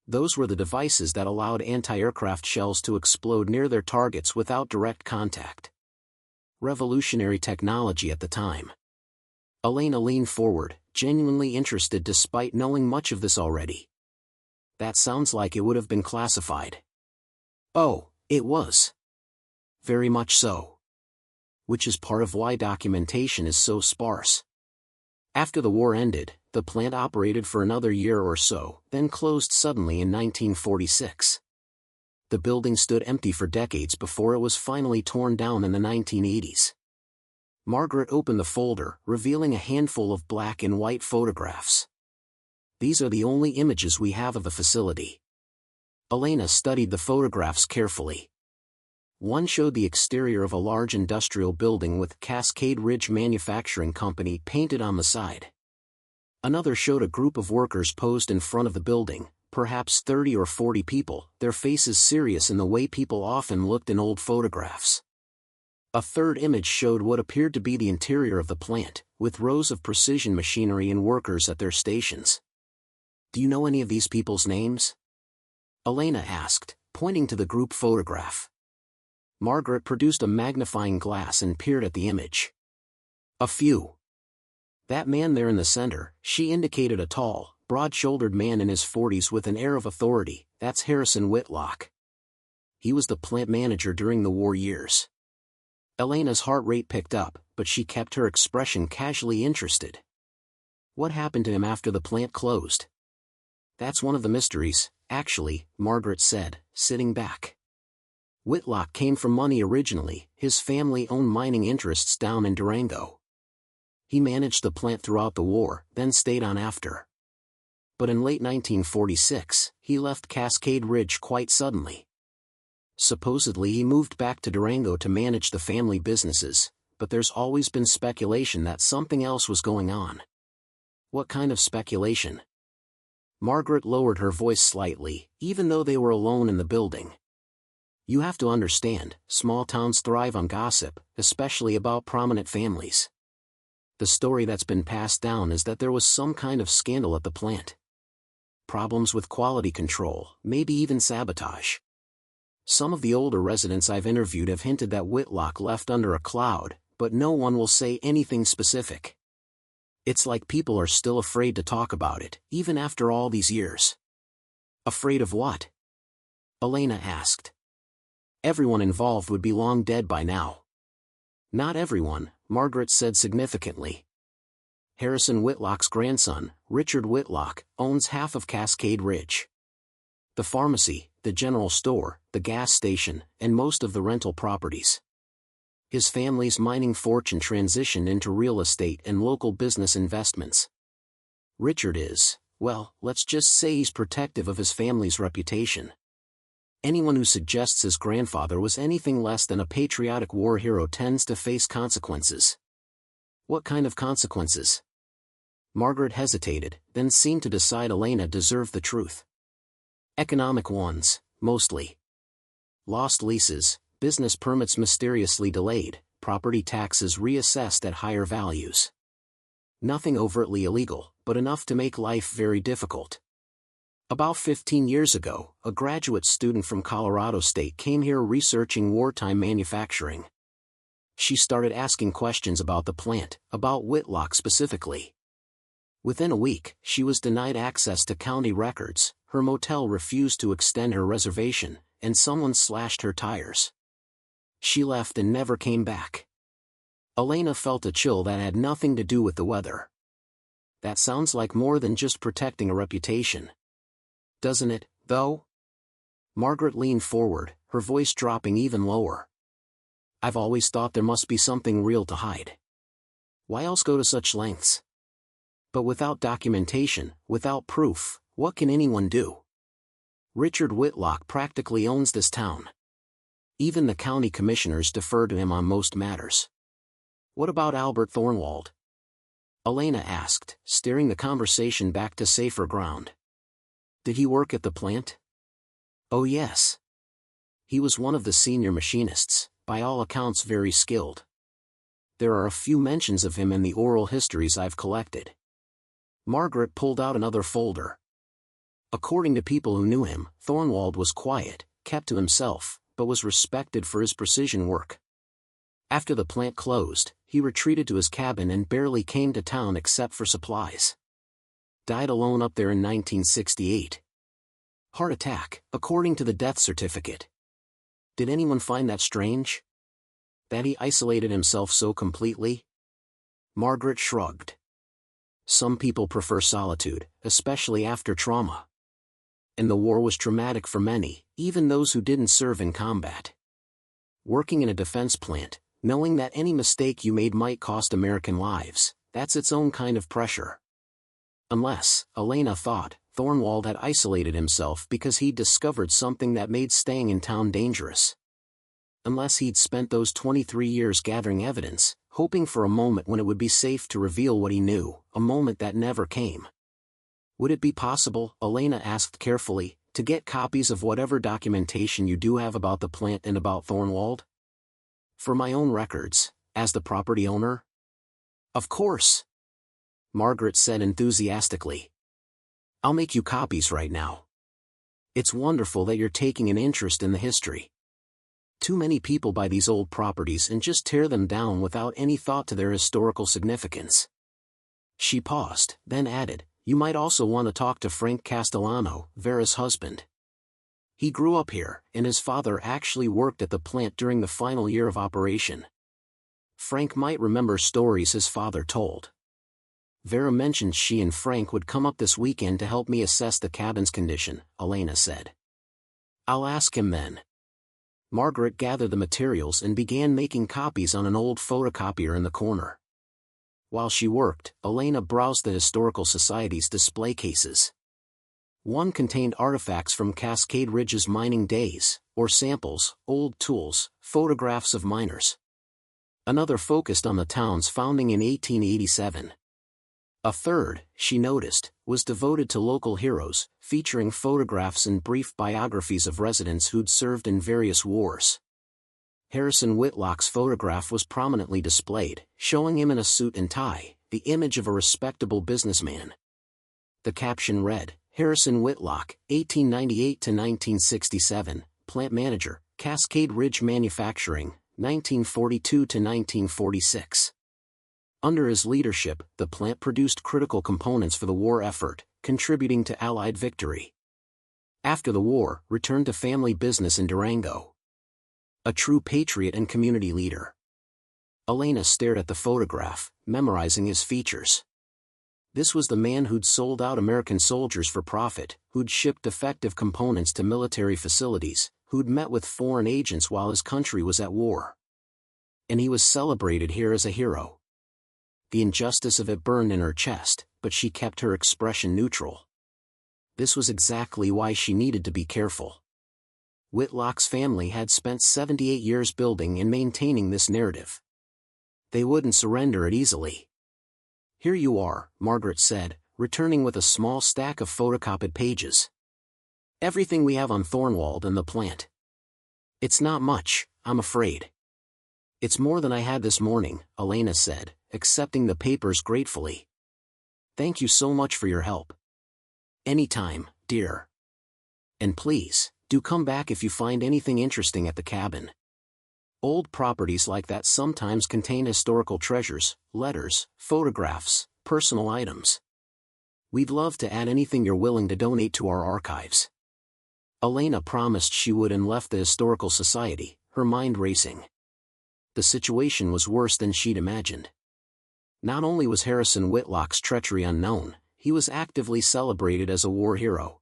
Those were the devices that allowed anti-aircraft shells to explode near their targets without direct contact. Revolutionary technology at the time. Elena leaned forward, genuinely interested despite knowing much of this already. That sounds like it would have been classified. Oh, it was. Very much so. Which is part of why documentation is so sparse. After the war ended, the plant operated for another year or so, then closed suddenly in 1946. The building stood empty for decades before it was finally torn down in the 1980s. Margaret opened the folder, revealing a handful of black and white photographs. These are the only images we have of the facility. Elena studied the photographs carefully. One showed the exterior of a large industrial building with Cascade Ridge Manufacturing Company painted on the side. Another showed a group of workers posed in front of the building, perhaps 30 or 40 people, their faces serious in the way people often looked in old photographs. A third image showed what appeared to be the interior of the plant, with rows of precision machinery and workers at their stations. Do you know any of these people's names? Elena asked, pointing to the group photograph. Margaret produced a magnifying glass and peered at the image. A few. That man there in the center, she indicated a tall, broad-shouldered man in his 40s with an air of authority, that's Harrison Whitlock. He was the plant manager during the war years. Elena's heart rate picked up, but she kept her expression casually interested. What happened to him after the plant closed? That's one of the mysteries, actually, Margaret said, sitting back. Whitlock came from money originally, his family owned mining interests down in Durango. He managed the plant throughout the war, then stayed on after. But in late 1946, he left Cascade Ridge quite suddenly. Supposedly he moved back to Durango to manage the family businesses, but there's always been speculation that something else was going on. What kind of speculation? Margaret lowered her voice slightly, even though they were alone in the building. You have to understand, small towns thrive on gossip, especially about prominent families. The story that's been passed down is that there was some kind of scandal at the plant. Problems with quality control, maybe even sabotage. Some of the older residents I've interviewed have hinted that Whitlock left under a cloud, but no one will say anything specific. It's like people are still afraid to talk about it, even after all these years. Afraid of what? Elena asked. Everyone involved would be long dead by now. Not everyone, Margaret said significantly. Harrison Whitlock's grandson, Richard Whitlock, owns half of Cascade Ridge. The pharmacy, the general store, the gas station, and most of the rental properties. His family's mining fortune transitioned into real estate and local business investments. Richard is, well, let's just say he's protective of his family's reputation. Anyone who suggests his grandfather was anything less than a patriotic war hero tends to face consequences. What kind of consequences? Margaret hesitated, then seemed to decide Elena deserved the truth. Economic ones, mostly. Lost leases, business permits mysteriously delayed, property taxes reassessed at higher values. Nothing overtly illegal, but enough to make life very difficult. About 15 years ago, a graduate student from Colorado State came here researching wartime manufacturing. She started asking questions about the plant, about Whitlock specifically. Within a week, she was denied access to county records, her motel refused to extend her reservation, and someone slashed her tires. She left and never came back. Elena felt a chill that had nothing to do with the weather. That sounds like more than just protecting a reputation. Doesn't it, though? Margaret leaned forward, her voice dropping even lower. I've always thought there must be something real to hide. Why else go to such lengths? But without documentation, without proof, what can anyone do? Richard Whitlock practically owns this town. Even the county commissioners defer to him on most matters. What about Albert Thornwald? Elena asked, steering the conversation back to safer ground. Did he work at the plant? Oh yes. He was one of the senior machinists, by all accounts very skilled. There are a few mentions of him in the oral histories I've collected. Margaret pulled out another folder. According to people who knew him, Thornwald was quiet, kept to himself, but was respected for his precision work. After the plant closed, he retreated to his cabin and barely came to town except for supplies. Died alone up there in 1968. Heart attack, according to the death certificate. Did anyone find that strange? That he isolated himself so completely? Margaret shrugged. Some people prefer solitude, especially after trauma. And the war was traumatic for many, even those who didn't serve in combat. Working in a defense plant, knowing that any mistake you made might cost American lives, that's its own kind of pressure. Unless, Elena thought, Thornwald had isolated himself because he'd discovered something that made staying in town dangerous. Unless he'd spent those 23 years gathering evidence, hoping for a moment when it would be safe to reveal what he knew, a moment that never came. Would it be possible, Elena asked carefully, to get copies of whatever documentation you do have about the plant and about Thornwald? For my own records, as the property owner? Of course, Margaret said enthusiastically. I'll make you copies right now. It's wonderful that you're taking an interest in the history. Too many people buy these old properties and just tear them down without any thought to their historical significance. She paused, then added, you might also want to talk to Frank Castellano, Vera's husband. He grew up here, and his father actually worked at the plant during the final year of operation. Frank might remember stories his father told. Vera mentioned she and Frank would come up this weekend to help me assess the cabin's condition, Elena said. I'll ask him then. Margaret gathered the materials and began making copies on an old photocopier in the corner. While she worked, Elena browsed the Historical Society's display cases. One contained artifacts from Cascade Ridge's mining days, or samples, old tools, photographs of miners. Another focused on the town's founding in 1887. A third, she noticed, was devoted to local heroes, featuring photographs and brief biographies of residents who'd served in various wars. Harrison Whitlock's photograph was prominently displayed, showing him in a suit and tie, the image of a respectable businessman. The caption read, Harrison Whitlock, 1898 to 1967, plant manager, Cascade Ridge Manufacturing, 1942 to 1946. Under his leadership, the plant produced critical components for the war effort, contributing to Allied victory. After the war, returned to family business in Durango. A true patriot and community leader. Elena stared at the photograph, memorizing his features. This was the man who'd sold out American soldiers for profit, who'd shipped defective components to military facilities, who'd met with foreign agents while his country was at war. And he was celebrated here as a hero. The injustice of it burned in her chest, but she kept her expression neutral. This was exactly why she needed to be careful. Whitlock's family had spent 78 years building and maintaining this narrative. They wouldn't surrender it easily. Here you are, Margaret said, returning with a small stack of photocopied pages. Everything we have on Thornwald and the plant. It's not much, I'm afraid. It's more than I had this morning, Elena said, accepting the papers gratefully. Thank you so much for your help. Anytime, dear. And please, do come back if you find anything interesting at the cabin. Old properties like that sometimes contain historical treasures, letters, photographs, personal items. We'd love to add anything you're willing to donate to our archives. Elena promised she would and left the Historical Society, her mind racing. The situation was worse than she'd imagined. Not only was Harrison Whitlock's treachery unknown, he was actively celebrated as a war hero.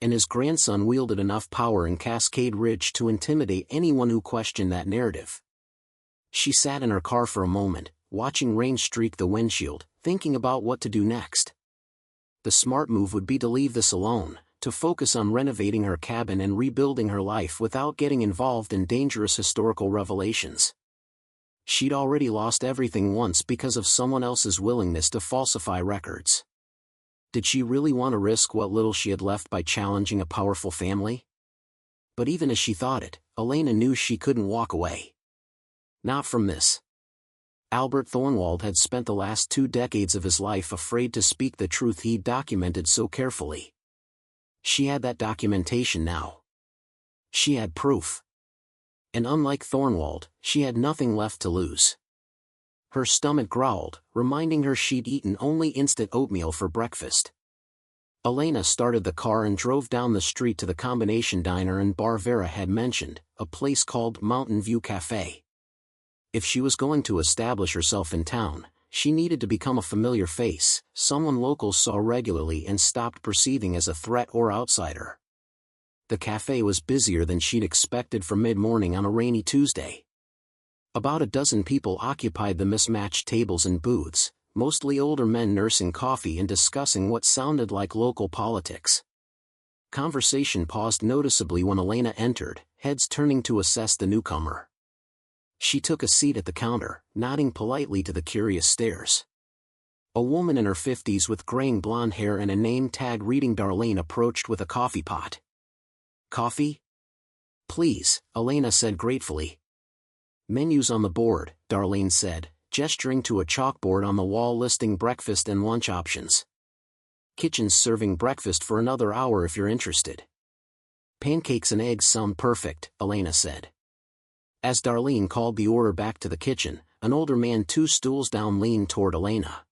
And his grandson wielded enough power in Cascade Ridge to intimidate anyone who questioned that narrative. She sat in her car for a moment, watching rain streak the windshield, thinking about what to do next. The smart move would be to leave this alone, to focus on renovating her cabin and rebuilding her life without getting involved in dangerous historical revelations. She'd already lost everything once because of someone else's willingness to falsify records. Did she really want to risk what little she had left by challenging a powerful family? But even as she thought it, Elena knew she couldn't walk away. Not from this. Albert Thornwald had spent the last 2 decades of his life afraid to speak the truth he'd documented so carefully. She had that documentation now. She had proof. And unlike Thornwald, she had nothing left to lose. Her stomach growled, reminding her she'd eaten only instant oatmeal for breakfast. Elena started the car and drove down the street to the combination diner and bar Vera had mentioned, a place called Mountain View Cafe. If she was going to establish herself in town, she needed to become a familiar face, someone locals saw regularly and stopped perceiving as a threat or outsider. The cafe was busier than she'd expected for mid-morning on a rainy Tuesday. About a dozen people occupied the mismatched tables and booths, mostly older men nursing coffee and discussing what sounded like local politics. Conversation paused noticeably when Elena entered, heads turning to assess the newcomer. She took a seat at the counter, nodding politely to the curious stares. A woman in her 50s with graying blonde hair and a name tag reading Darlene approached with a coffee pot. "Coffee?" "Please," Elena said gratefully. "Menus on the board," Darlene said, gesturing to a chalkboard on the wall listing breakfast and lunch options. "Kitchen's serving breakfast for another hour if you're interested." "Pancakes and eggs sound perfect," Elena said. As Darlene called the order back to the kitchen, an older man 2 stools down leaned toward Elena.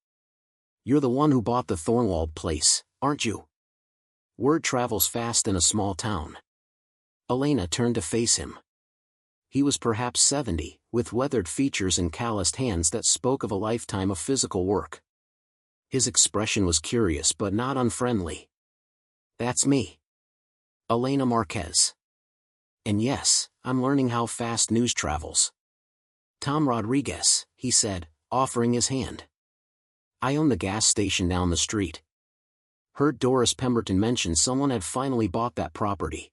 "You're the one who bought the Thornwald place, aren't you? Word travels fast in a small town." Elena turned to face him. He was perhaps 70, with weathered features and calloused hands that spoke of a lifetime of physical work. His expression was curious but not unfriendly. "That's me. Elena Marquez. And yes, I'm learning how fast news travels." "Tom Rodriguez," he said, offering his hand. "I own the gas station down the street. Heard Doris Pemberton mention someone had finally bought that property.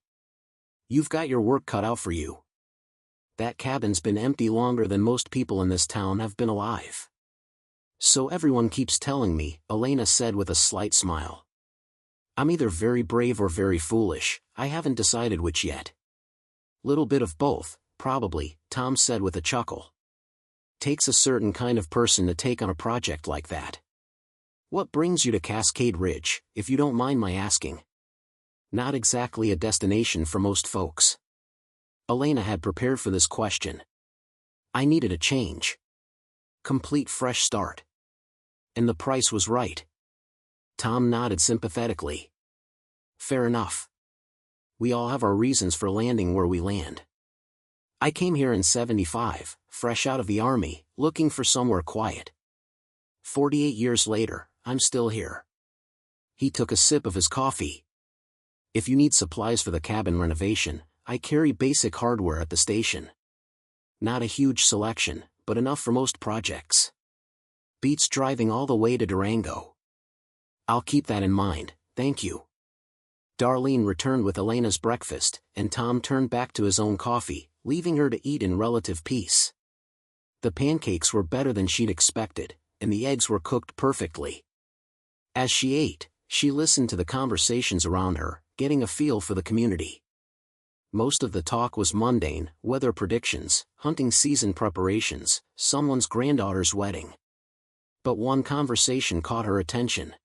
You've got your work cut out for you. That cabin's been empty longer than most people in this town have been alive." "So everyone keeps telling me," Elena said with a slight smile. "I'm either very brave or very foolish, I haven't decided which yet." "Little bit of both, probably," Tom said with a chuckle. "Takes a certain kind of person to take on a project like that. What brings you to Cascade Ridge, if you don't mind my asking?" "Not exactly a destination for most folks." Elena had prepared for this question. "I needed a change. Complete fresh start. And the price was right." Tom nodded sympathetically. "Fair enough. We all have our reasons for landing where we land. I came here in '75, fresh out of the army, looking for somewhere quiet. 48 years later, I'm still here." He took a sip of his coffee. "If you need supplies for the cabin renovation, I carry basic hardware at the station. Not a huge selection, but enough for most projects. Beats driving all the way to Durango." "I'll keep that in mind, thank you." Darlene returned with Elena's breakfast, and Tom turned back to his own coffee, leaving her to eat in relative peace. The pancakes were better than she'd expected, and the eggs were cooked perfectly. As she ate, she listened to the conversations around her, getting a feel for the community. Most of the talk was mundane, weather predictions, hunting season preparations, someone's granddaughter's wedding. But one conversation caught her attention.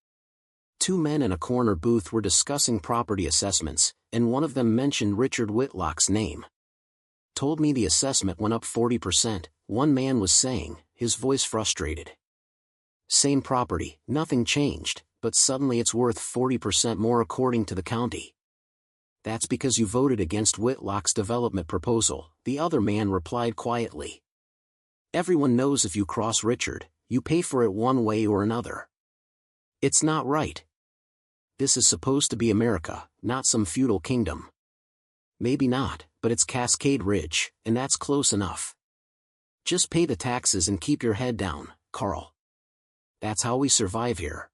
2 men in a corner booth were discussing property assessments, and one of them mentioned Richard Whitlock's name. "Told me the assessment went up 40%, one man was saying, his voice frustrated. "Same property, nothing changed, but suddenly it's worth 40% more according to the county." "That's because you voted against Whitlock's development proposal," the other man replied quietly. "Everyone knows if you cross Richard, you pay for it one way or another. It's not right. This is supposed to be America, not some feudal kingdom." "Maybe not, but it's Cascade Ridge, and that's close enough. Just pay the taxes and keep your head down, Carl. That's how we survive here."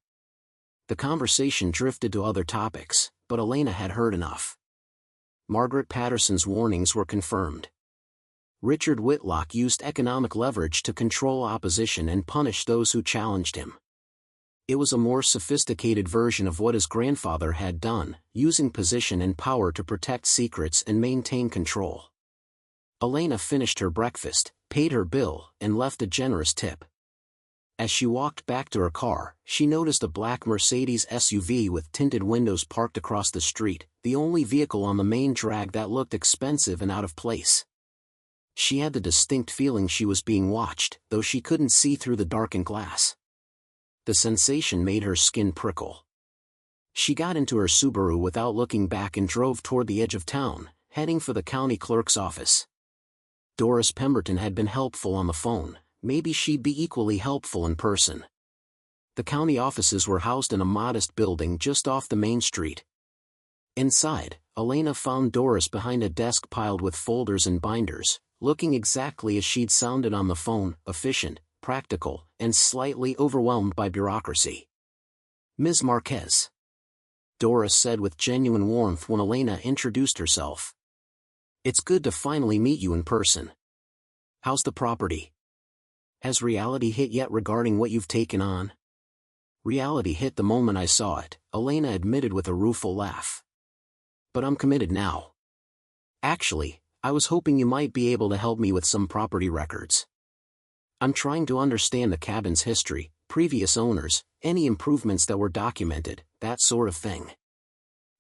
The conversation drifted to other topics, but Elena had heard enough. Margaret Patterson's warnings were confirmed. Richard Whitlock used economic leverage to control opposition and punish those who challenged him. It was a more sophisticated version of what his grandfather had done, using position and power to protect secrets and maintain control. Elena finished her breakfast, paid her bill, and left a generous tip. As she walked back to her car, she noticed a black Mercedes SUV with tinted windows parked across the street, the only vehicle on the main drag that looked expensive and out of place. She had the distinct feeling she was being watched, though she couldn't see through the darkened glass. The sensation made her skin prickle. She got into her Subaru without looking back and drove toward the edge of town, heading for the county clerk's office. Doris Pemberton had been helpful on the phone, maybe she'd be equally helpful in person. The county offices were housed in a modest building just off the main street. Inside, Elena found Doris behind a desk piled with folders and binders, looking exactly as she'd sounded on the phone, efficient, practical, and slightly overwhelmed by bureaucracy. "Ms. Marquez," Doris said with genuine warmth when Elena introduced herself. "It's good to finally meet you in person. How's the property? Has reality hit yet regarding what you've taken on?" "Reality hit the moment I saw it," Elena admitted with a rueful laugh. "But I'm committed now. Actually, I was hoping you might be able to help me with some property records. I'm trying to understand the cabin's history, previous owners, any improvements that were documented, that sort of thing."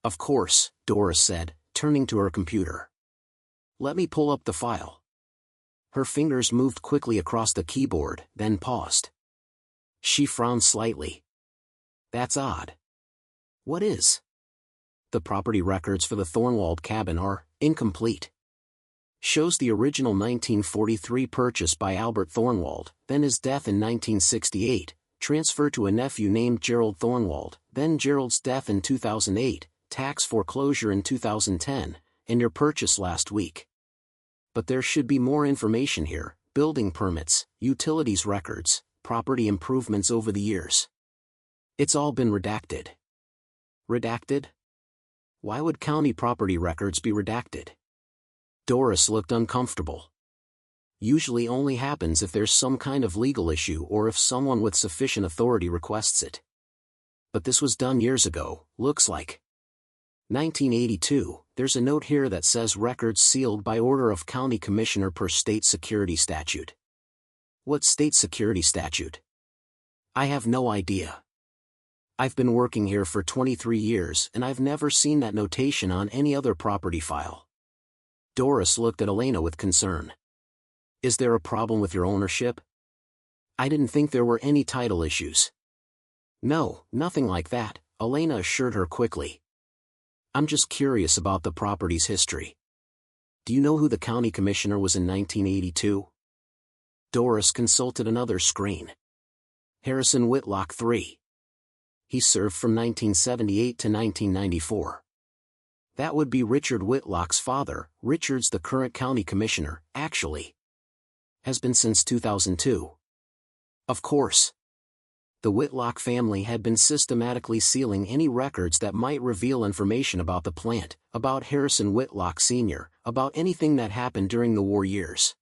"Of course," Doris said, turning to her computer. "Let me pull up the file." Her fingers moved quickly across the keyboard, then paused. She frowned slightly. "That's odd." "What is?" "The property records for the Thornwald cabin are incomplete. Shows the original 1943 purchase by Albert Thornwald, then his death in 1968, transfer to a nephew named Gerald Thornwald, then Gerald's death in 2008, tax foreclosure in 2010, and your purchase last week. But there should be more information here: building permits, utilities records, property improvements over the years. It's all been redacted." "Redacted? Why would county property records be redacted?" Doris looked uncomfortable. "Usually only happens if there's some kind of legal issue or if someone with sufficient authority requests it. But this was done years ago, looks like. 1982, there's a note here that says records sealed by order of county commissioner per state security statute." "What state security statute?" "I have no idea. I've been working here for 23 years and I've never seen that notation on any other property file." Doris looked at Elena with concern. "Is there a problem with your ownership?" "I didn't think there were any title issues." "No, nothing like that," Elena assured her quickly. "I'm just curious about the property's history. Do you know who the county commissioner was in 1982? Doris consulted another screen. "Harrison Whitlock III. He served from 1978 to 1994. That would be Richard Whitlock's father. Richard's the current county commissioner, actually. Has been since 2002. Of course. The Whitlock family had been systematically sealing any records that might reveal information about the plant, about Harrison Whitlock Sr., about anything that happened during the war years.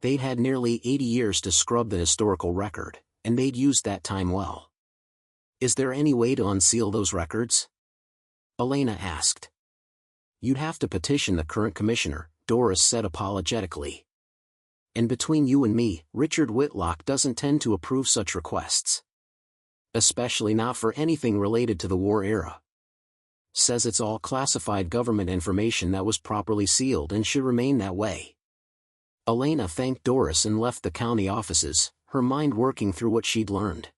They'd had nearly 80 years to scrub the historical record, and they'd used that time well. Is there any way to unseal those records?" Elena asked. "You'd have to petition the current commissioner," Doris said apologetically. "And between you and me, Richard Whitlock doesn't tend to approve such requests. Especially not for anything related to the war era. Says it's all classified government information that was properly sealed and should remain that way." Elena thanked Doris and left the county offices, her mind working through what she'd learned.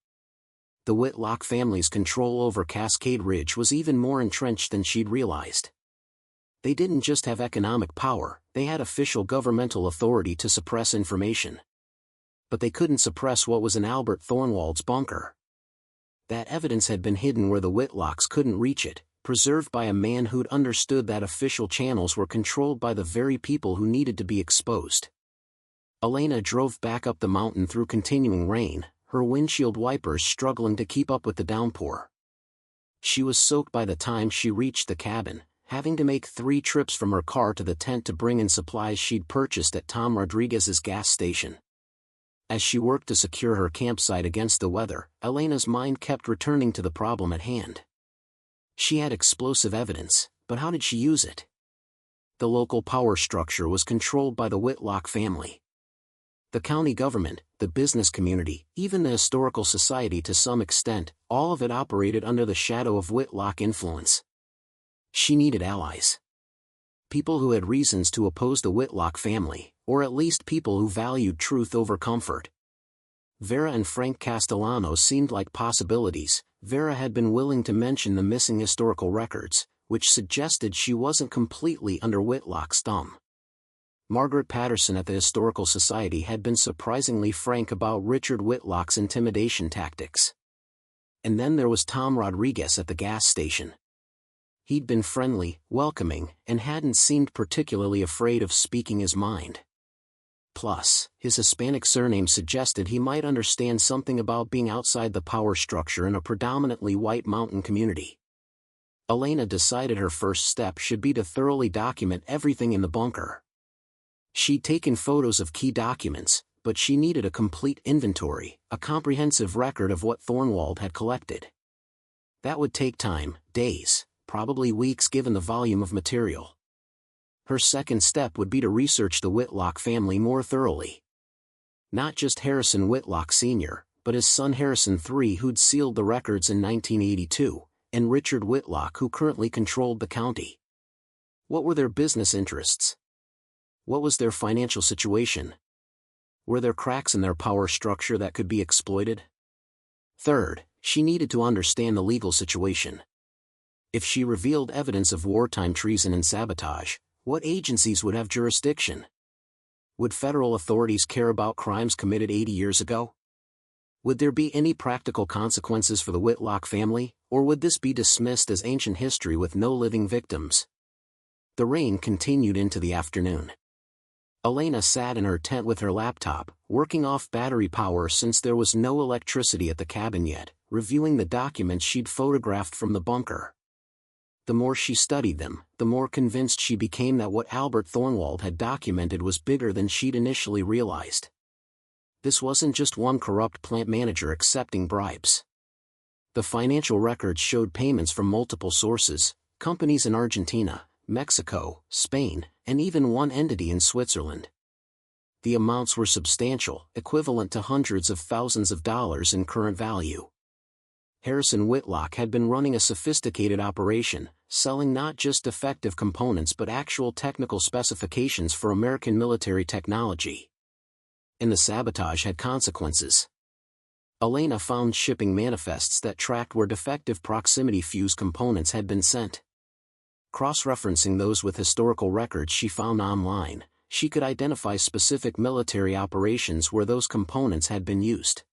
The Whitlock family's control over Cascade Ridge was even more entrenched than she'd realized. They didn't just have economic power, they had official governmental authority to suppress information. But they couldn't suppress what was in Albert Thornwald's bunker. That evidence had been hidden where the Whitlocks couldn't reach it, preserved by a man who'd understood that official channels were controlled by the very people who needed to be exposed. Elena drove back up the mountain through continuing rain, her windshield wipers struggling to keep up with the downpour. She was soaked by the time she reached the cabin, having to make 3 trips from her car to the tent to bring in supplies she'd purchased at Tom Rodriguez's gas station. As she worked to secure her campsite against the weather, Elena's mind kept returning to the problem at hand. She had explosive evidence, but how did she use it? The local power structure was controlled by the Whitlock family. The county government, the business community, even the historical society to some extent, all of it operated under the shadow of Whitlock influence. She needed allies. People who had reasons to oppose the Whitlock family, or at least people who valued truth over comfort. Vera and Frank Castellanos seemed like possibilities. Vera had been willing to mention the missing historical records, which suggested she wasn't completely under Whitlock's thumb. Margaret Patterson at the Historical Society had been surprisingly frank about Richard Whitlock's intimidation tactics. And then there was Tom Rodriguez at the gas station. He'd been friendly, welcoming, and hadn't seemed particularly afraid of speaking his mind. Plus, his Hispanic surname suggested he might understand something about being outside the power structure in a predominantly white mountain community. Elena decided her first step should be to thoroughly document everything in the bunker. She'd taken photos of key documents, but she needed a complete inventory, a comprehensive record of what Thornwald had collected. That would take time, days, probably weeks given the volume of material. Her second step would be to research the Whitlock family more thoroughly. Not just Harrison Whitlock Sr., but his son Harrison III, who'd sealed the records in 1982, and Richard Whitlock, who currently controlled the county. What were their business interests? What was their financial situation? Were there cracks in their power structure that could be exploited? Third, she needed to understand the legal situation. If she revealed evidence of wartime treason and sabotage, what agencies would have jurisdiction? Would federal authorities care about crimes committed 80 years ago? Would there be any practical consequences for the Whitlock family, or would this be dismissed as ancient history with no living victims? The rain continued into the afternoon. Elena sat in her tent with her laptop, working off battery power since there was no electricity at the cabin yet, reviewing the documents she'd photographed from the bunker. The more she studied them, the more convinced she became that what Albert Thornwald had documented was bigger than she'd initially realized. This wasn't just one corrupt plant manager accepting bribes. The financial records showed payments from multiple sources, companies in Argentina, Mexico, Spain, and even one entity in Switzerland. The amounts were substantial, equivalent to hundreds of thousands of dollars in current value. Harrison Whitlock had been running a sophisticated operation, selling not just defective components but actual technical specifications for American military technology. And the sabotage had consequences. Elena found shipping manifests that tracked where defective proximity fuse components had been sent. Cross-referencing those with historical records she found online, she could identify specific military operations where those components had been used.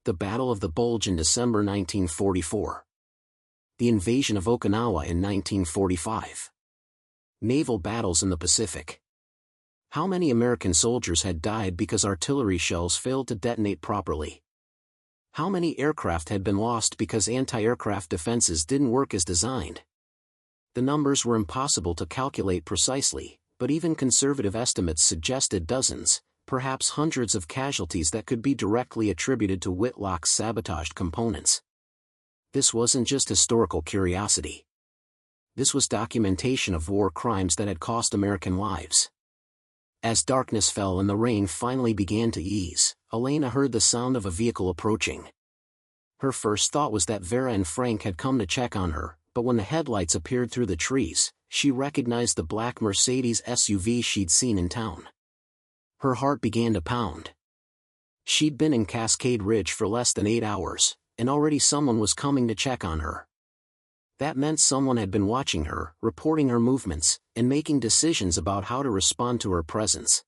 The Battle of the Bulge in December 1944. The invasion of Okinawa in 1945. Naval battles in the Pacific. How many American soldiers had died because artillery shells failed to detonate properly? How many aircraft had been lost because anti-aircraft defenses didn't work as designed? The numbers were impossible to calculate precisely, but even conservative estimates suggested dozens, perhaps hundreds of casualties that could be directly attributed to Whitlock's sabotaged components. This wasn't just historical curiosity. This was documentation of war crimes that had cost American lives. As darkness fell and the rain finally began to ease, Elena heard the sound of a vehicle approaching. Her first thought was that Vera and Frank had come to check on her, but when the headlights appeared through the trees, she recognized the black Mercedes SUV she'd seen in town. Her heart began to pound. She'd been in Cascade Ridge for less than 8 hours, and already someone was coming to check on her. That meant someone had been watching her, reporting her movements, and making decisions about how to respond to her presence.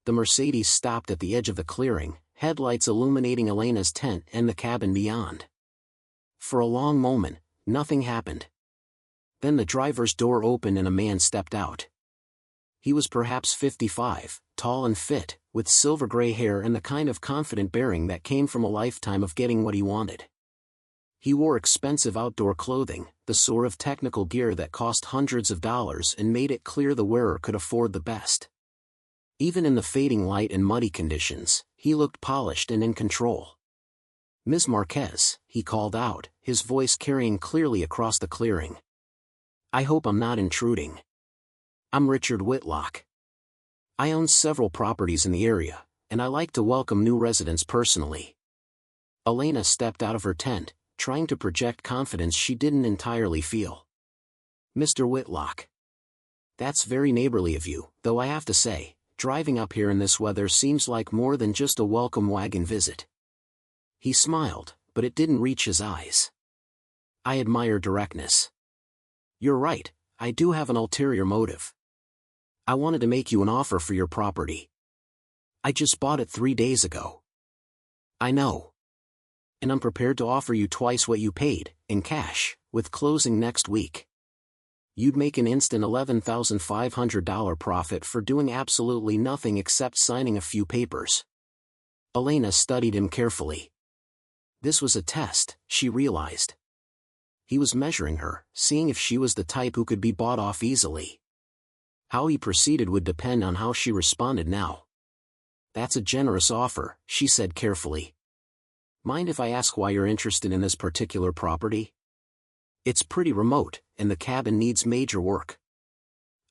The Mercedes stopped at the edge of the clearing, headlights illuminating Elena's tent and the cabin beyond. For a long moment, nothing happened. Then the driver's door opened and a man stepped out. He was perhaps 55, tall and fit, with silver-gray hair and the kind of confident bearing that came from a lifetime of getting what he wanted. He wore expensive outdoor clothing, the sort of technical gear that cost hundreds of dollars and made it clear the wearer could afford the best. Even in the fading light and muddy conditions, he looked polished and in control. "Ms. Marquez," he called out, his voice carrying clearly across the clearing. "I hope I'm not intruding." I'm Richard Whitlock. I own several properties in the area, and I like to welcome new residents personally. Elena stepped out of her tent, trying to project confidence she didn't entirely feel. Mr. Whitlock. That's very neighborly of you, though I have to say, driving up here in this weather seems like more than just a welcome wagon visit. He smiled, but it didn't reach his eyes. I admire directness. You're right, I do have an ulterior motive. I wanted to make you an offer for your property. I just bought it 3 days ago. I know. And I'm prepared to offer you twice what you paid, in cash, with closing next week. You'd make an instant $11,500 profit for doing absolutely nothing except signing a few papers. Elena studied him carefully. This was a test, she realized. He was measuring her, seeing if she was the type who could be bought off easily. How he proceeded would depend on how she responded now. That's a generous offer, she said carefully. Mind if I ask why you're interested in this particular property? It's pretty remote, and the cabin needs major work.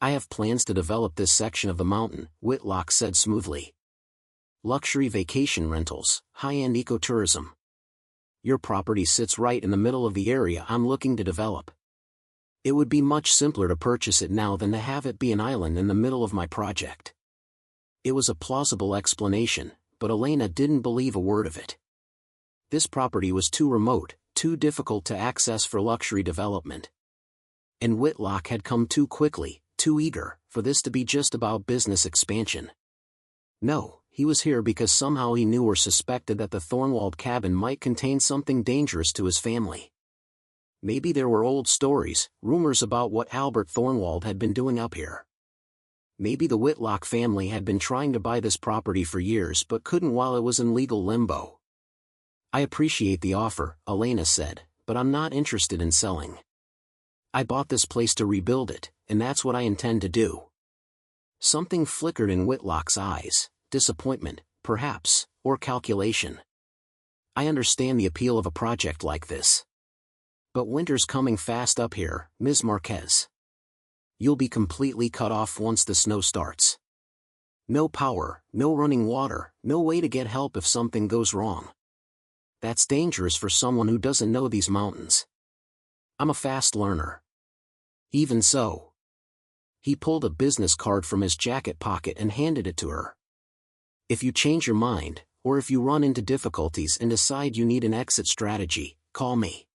I have plans to develop this section of the mountain, Whitlock said smoothly. Luxury vacation rentals, high-end ecotourism. Your property sits right in the middle of the area I'm looking to develop. It would be much simpler to purchase it now than to have it be an island in the middle of my project. It was a plausible explanation, but Elena didn't believe a word of it. This property was too remote, too difficult to access for luxury development. And Whitlock had come too quickly, too eager, for this to be just about business expansion. No, he was here because somehow he knew or suspected that the Thornwald cabin might contain something dangerous to his family. Maybe there were old stories, rumors about what Albert Thornwald had been doing up here. Maybe the Whitlock family had been trying to buy this property for years but couldn't while it was in legal limbo. I appreciate the offer, Elena said, but I'm not interested in selling. I bought this place to rebuild it, and that's what I intend to do. Something flickered in Whitlock's eyes, disappointment, perhaps, or calculation. I understand the appeal of a project like this. But winter's coming fast up here, Ms. Marquez. You'll be completely cut off once the snow starts. No power, no running water, no way to get help if something goes wrong. That's dangerous for someone who doesn't know these mountains. I'm a fast learner. Even so. He pulled a business card from his jacket pocket and handed it to her. If you change your mind, or if you run into difficulties and decide you need an exit strategy, call me.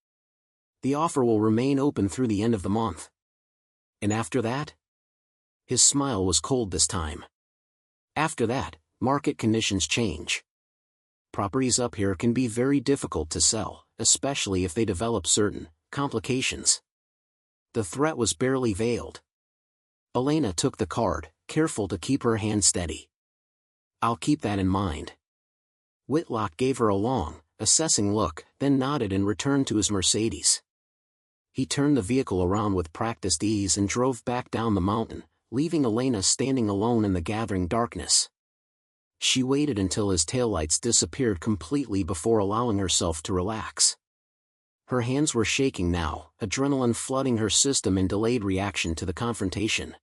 The offer will remain open through the end of the month. And after that? His smile was cold this time. After that, market conditions change. Properties up here can be very difficult to sell, especially if they develop certain complications. The threat was barely veiled. Elena took the card, careful to keep her hand steady. I'll keep that in mind. Whitlock gave her a long, assessing look, then nodded and returned to his Mercedes. He turned the vehicle around with practiced ease and drove back down the mountain, leaving Elena standing alone in the gathering darkness. She waited until his taillights disappeared completely before allowing herself to relax. Her hands were shaking now, adrenaline flooding her system in delayed reaction to the confrontation.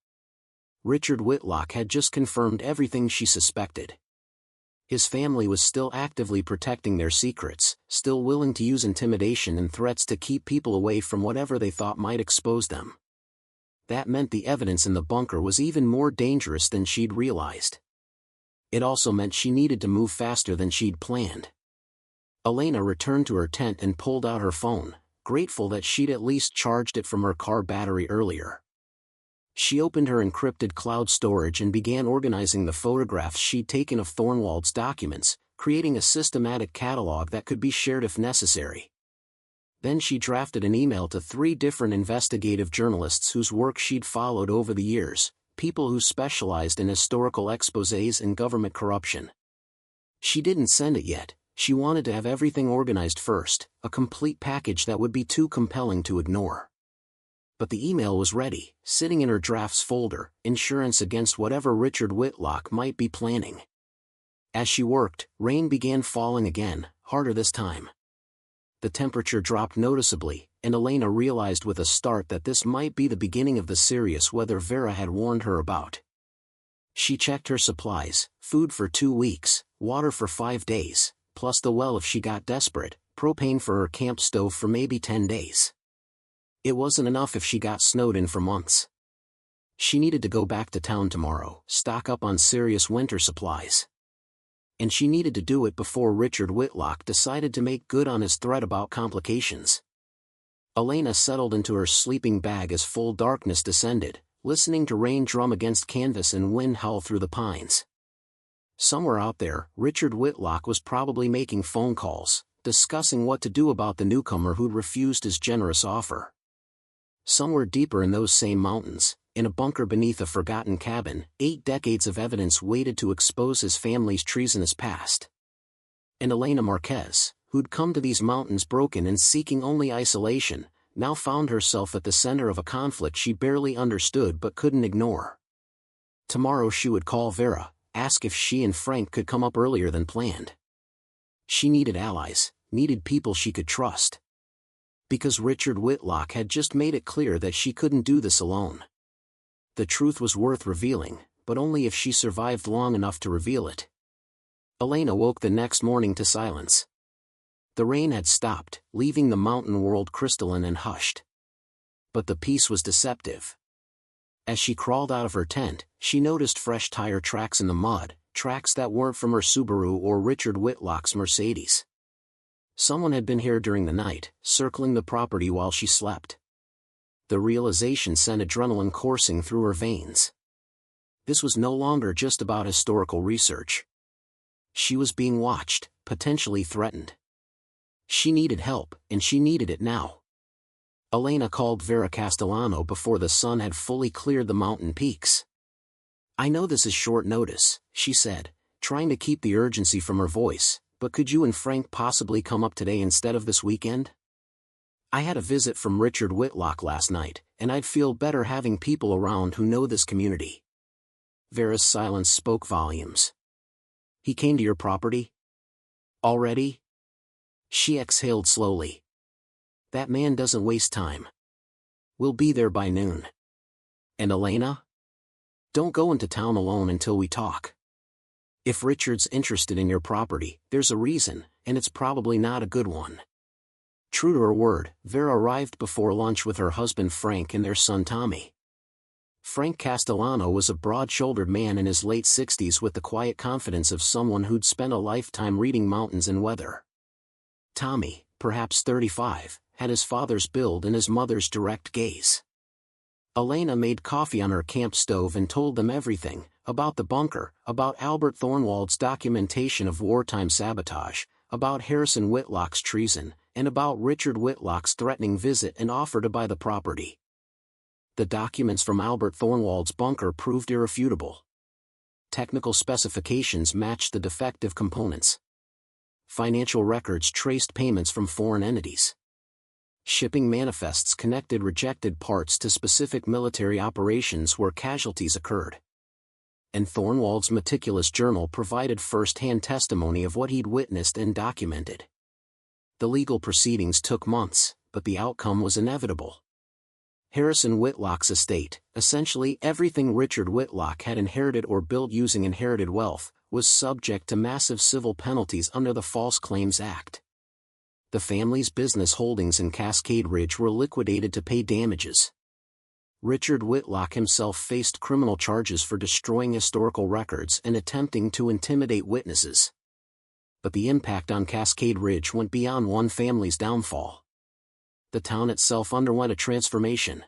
Richard Whitlock had just confirmed everything she suspected. His family was still actively protecting their secrets, still willing to use intimidation and threats to keep people away from whatever they thought might expose them. That meant the evidence in the bunker was even more dangerous than she'd realized. It also meant she needed to move faster than she'd planned. Elena returned to her tent and pulled out her phone, grateful that she'd at least charged it from her car battery earlier. She opened her encrypted cloud storage and began organizing the photographs she'd taken of Thornwald's documents, creating a systematic catalog that could be shared if necessary. Then she drafted an email to 3 different investigative journalists whose work she'd followed over the years, people who specialized in historical exposés and government corruption. She didn't send it yet. She wanted to have everything organized first, a complete package that would be too compelling to ignore. But the email was ready, sitting in her drafts folder, insurance against whatever Richard Whitlock might be planning. As she worked, rain began falling again, harder this time. The temperature dropped noticeably, and Elena realized with a start that this might be the beginning of the serious weather Vera had warned her about. She checked her supplies: food for 2 weeks, water for 5 days, plus the well if she got desperate, propane for her camp stove for maybe 10 days. It wasn't enough if she got snowed in for months. She needed to go back to town tomorrow, stock up on serious winter supplies. And she needed to do it before Richard Whitlock decided to make good on his threat about complications. Elena settled into her sleeping bag as full darkness descended, listening to rain drum against canvas and wind howl through the pines. Somewhere out there, Richard Whitlock was probably making phone calls, discussing what to do about the newcomer who'd refused his generous offer. Somewhere deeper in those same mountains, in a bunker beneath a forgotten cabin, 8 decades of evidence waited to expose his family's treasonous past. And Elena Marquez, who'd come to these mountains broken and seeking only isolation, now found herself at the center of a conflict she barely understood but couldn't ignore. Tomorrow she would call Vera, ask if she and Frank could come up earlier than planned. She needed allies, needed people she could trust. Because Richard Whitlock had just made it clear that she couldn't do this alone. The truth was worth revealing, but only if she survived long enough to reveal it. Elena woke the next morning to silence. The rain had stopped, leaving the mountain world crystalline and hushed. But the peace was deceptive. As she crawled out of her tent, she noticed fresh tire tracks in the mud, tracks that weren't from her Subaru or Richard Whitlock's Mercedes. Someone had been here during the night, circling the property while she slept. The realization sent adrenaline coursing through her veins. This was no longer just about historical research. She was being watched, potentially threatened. She needed help, and she needed it now. Elena called Vera Castellano before the sun had fully cleared the mountain peaks. "I know this is short notice," she said, trying to keep the urgency from her voice, "but could you and Frank possibly come up today instead of this weekend? I had a visit from Richard Whitlock last night, and I'd feel better having people around who know this community." Vera's silence spoke volumes. "He came to your property? Already?" She exhaled slowly. "That man doesn't waste time. We'll be there by noon." "And Elena? Don't go into town alone until we talk. If Richard's interested in your property, there's a reason, and it's probably not a good one." True to her word, Vera arrived before lunch with her husband Frank and their son Tommy. Frank Castellano was a broad-shouldered man in his late 60s with the quiet confidence of someone who'd spent a lifetime reading mountains and weather. Tommy, perhaps 35, had his father's build and his mother's direct gaze. Elena made coffee on her camp stove and told them everything, about the bunker, about Albert Thornwald's documentation of wartime sabotage, about Harrison Whitlock's treason, and about Richard Whitlock's threatening visit and offer to buy the property. The documents from Albert Thornwald's bunker proved irrefutable. Technical specifications matched the defective components. Financial records traced payments from foreign entities. Shipping manifests connected rejected parts to specific military operations where casualties occurred. And Thornwald's meticulous journal provided first-hand testimony of what he'd witnessed and documented. The legal proceedings took months, but the outcome was inevitable. Harrison Whitlock's estate, essentially everything Richard Whitlock had inherited or built using inherited wealth, was subject to massive civil penalties under the False Claims Act. The family's business holdings in Cascade Ridge were liquidated to pay damages. Richard Whitlock himself faced criminal charges for destroying historical records and attempting to intimidate witnesses. But the impact on Cascade Ridge went beyond one family's downfall. The town itself underwent a transformation.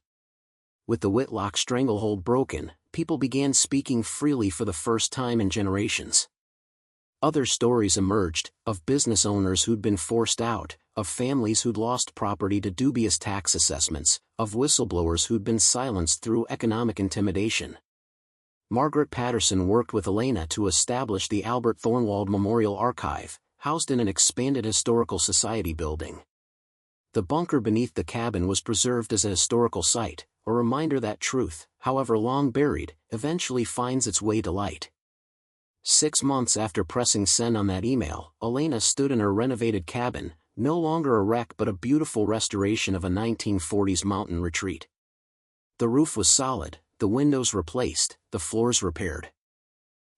With the Whitlock stranglehold broken, people began speaking freely for the first time in generations. Other stories emerged, of business owners who'd been forced out, of families who'd lost property to dubious tax assessments, of whistleblowers who'd been silenced through economic intimidation. Margaret Patterson worked with Elena to establish the Albert Thornwald Memorial Archive, housed in an expanded historical society building. The bunker beneath the cabin was preserved as a historical site, a reminder that truth, however long buried, eventually finds its way to light. 6 months after pressing send on that email, Elena stood in her renovated cabin, no longer a wreck but a beautiful restoration of a 1940s mountain retreat. The roof was solid, the windows replaced, the floors repaired.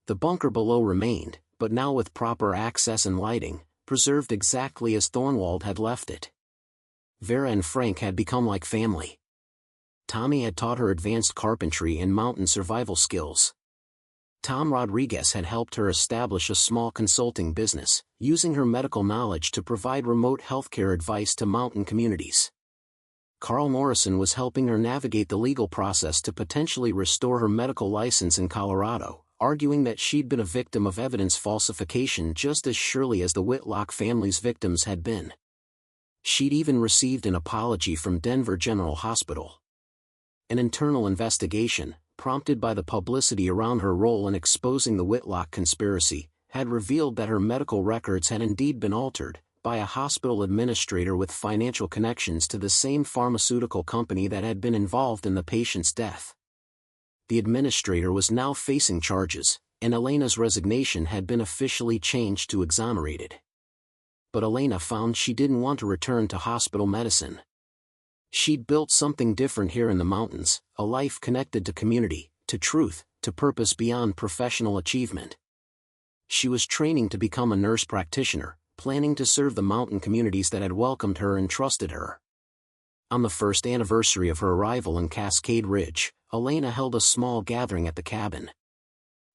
The bunker below remained, but now with proper access and lighting, preserved exactly as Thornwald had left it. Vera and Frank had become like family. Tommy had taught her advanced carpentry and mountain survival skills. Tom Rodriguez had helped her establish a small consulting business, using her medical knowledge to provide remote healthcare advice to mountain communities. Carl Morrison was helping her navigate the legal process to potentially restore her medical license in Colorado, arguing that she'd been a victim of evidence falsification just as surely as the Whitlock family's victims had been. She'd even received an apology from Denver General Hospital. An internal investigation, prompted by the publicity around her role in exposing the Whitlock conspiracy, had revealed that her medical records had indeed been altered by a hospital administrator with financial connections to the same pharmaceutical company that had been involved in the patient's death. The administrator was now facing charges, and Elena's resignation had been officially changed to exonerated. But Elena found she didn't want to return to hospital medicine. She'd built something different here in the mountains, a life connected to community, to truth, to purpose beyond professional achievement. She was training to become a nurse practitioner, planning to serve the mountain communities that had welcomed her and trusted her. On the first anniversary of her arrival in Cascade Ridge, Elena held a small gathering at the cabin.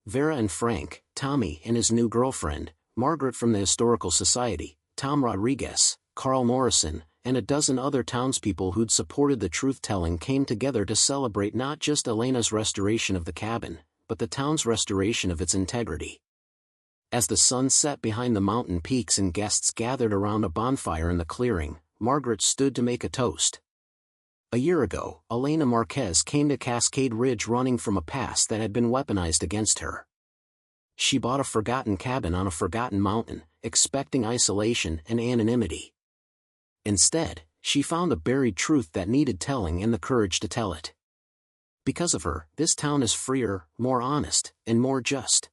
Vera and Frank, Tommy and his new girlfriend, Margaret from the Historical Society, Tom Rodriguez, Carl Morrison, and a dozen other townspeople who'd supported the truth-telling came together to celebrate not just Elena's restoration of the cabin, but the town's restoration of its integrity. As the sun set behind the mountain peaks and guests gathered around a bonfire in the clearing, Margaret stood to make a toast. A year ago, Elena Marquez came to Cascade Ridge running from a past that had been weaponized against her. She bought a forgotten cabin on a forgotten mountain, expecting isolation and anonymity. Instead, she found a buried truth that needed telling and the courage to tell it. Because of her, this town is freer, more honest, and more just.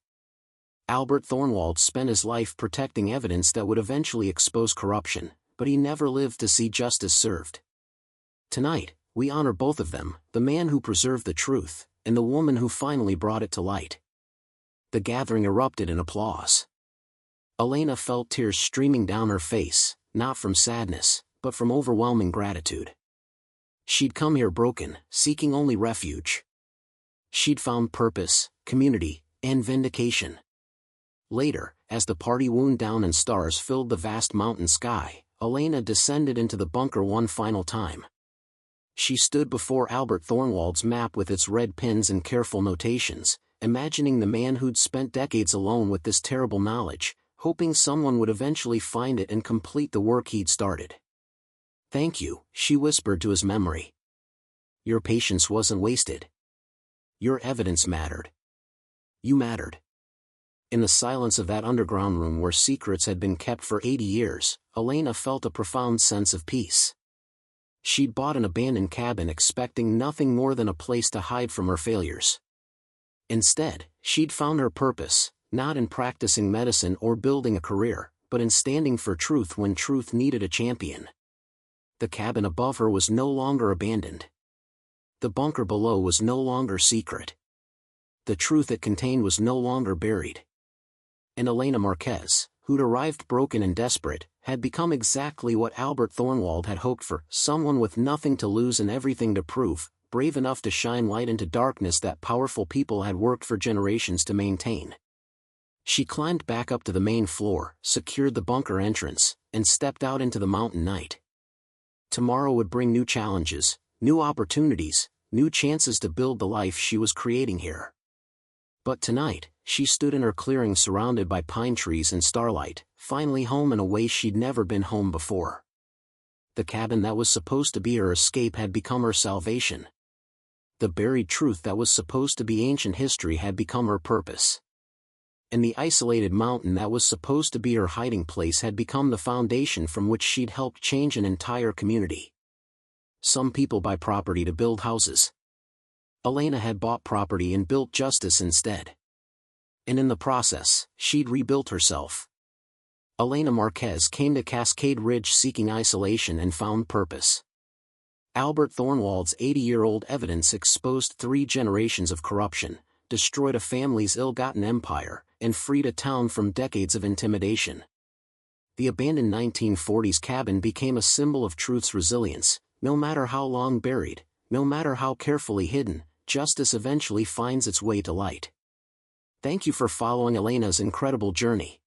Albert Thornwald spent his life protecting evidence that would eventually expose corruption, but he never lived to see justice served. Tonight, we honor both of them, the man who preserved the truth, and the woman who finally brought it to light. The gathering erupted in applause. Elena felt tears streaming down her face, not from sadness, but from overwhelming gratitude. She'd come here broken, seeking only refuge. She'd found purpose, community, and vindication. Later, as the party wound down and stars filled the vast mountain sky, Elena descended into the bunker one final time. She stood before Albert Thornwald's map with its red pins and careful notations, imagining the man who'd spent decades alone with this terrible knowledge, hoping someone would eventually find it and complete the work he'd started. "Thank you," she whispered to his memory. "Your patience wasn't wasted. Your evidence mattered. You mattered." In the silence of that underground room where secrets had been kept for 80 years, Elena felt a profound sense of peace. She'd bought an abandoned cabin expecting nothing more than a place to hide from her failures. Instead, she'd found her purpose, not in practicing medicine or building a career, but in standing for truth when truth needed a champion. The cabin above her was no longer abandoned. The bunker below was no longer secret. The truth it contained was no longer buried. And Elena Marquez, who'd arrived broken and desperate, had become exactly what Albert Thornwald had hoped for, someone with nothing to lose and everything to prove, brave enough to shine light into darkness that powerful people had worked for generations to maintain. She climbed back up to the main floor, secured the bunker entrance, and stepped out into the mountain night. Tomorrow would bring new challenges, new opportunities, new chances to build the life she was creating here. But tonight, she stood in her clearing surrounded by pine trees and starlight, finally home in a way she'd never been home before. The cabin that was supposed to be her escape had become her salvation. The buried truth that was supposed to be ancient history had become her purpose. And the isolated mountain that was supposed to be her hiding place had become the foundation from which she'd helped change an entire community. Some people buy property to build houses. Elena had bought property and built justice instead. And in the process, she'd rebuilt herself. Elena Marquez came to Cascade Ridge seeking isolation and found purpose. Albert Thornwald's 80-year-old evidence exposed 3 generations of corruption, destroyed a family's ill-gotten empire, and freed a town from decades of intimidation. The abandoned 1940s cabin became a symbol of truth's resilience. No matter how long buried, no matter how carefully hidden, justice eventually finds its way to light. Thank you for following Elena's incredible journey.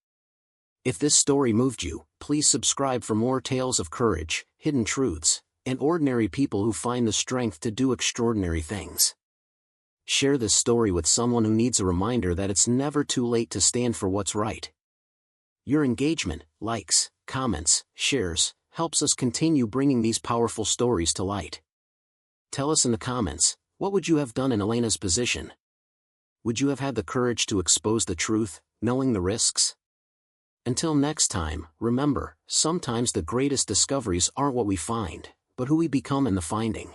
If this story moved you, please subscribe for more tales of courage, hidden truths, and ordinary people who find the strength to do extraordinary things. Share this story with someone who needs a reminder that it's never too late to stand for what's right. Your engagement, likes, comments, shares, helps us continue bringing these powerful stories to light. Tell us in the comments, what would you have done in Elena's position? Would you have had the courage to expose the truth, knowing the risks? Until next time, remember, sometimes the greatest discoveries aren't what we find, but who we become in the finding.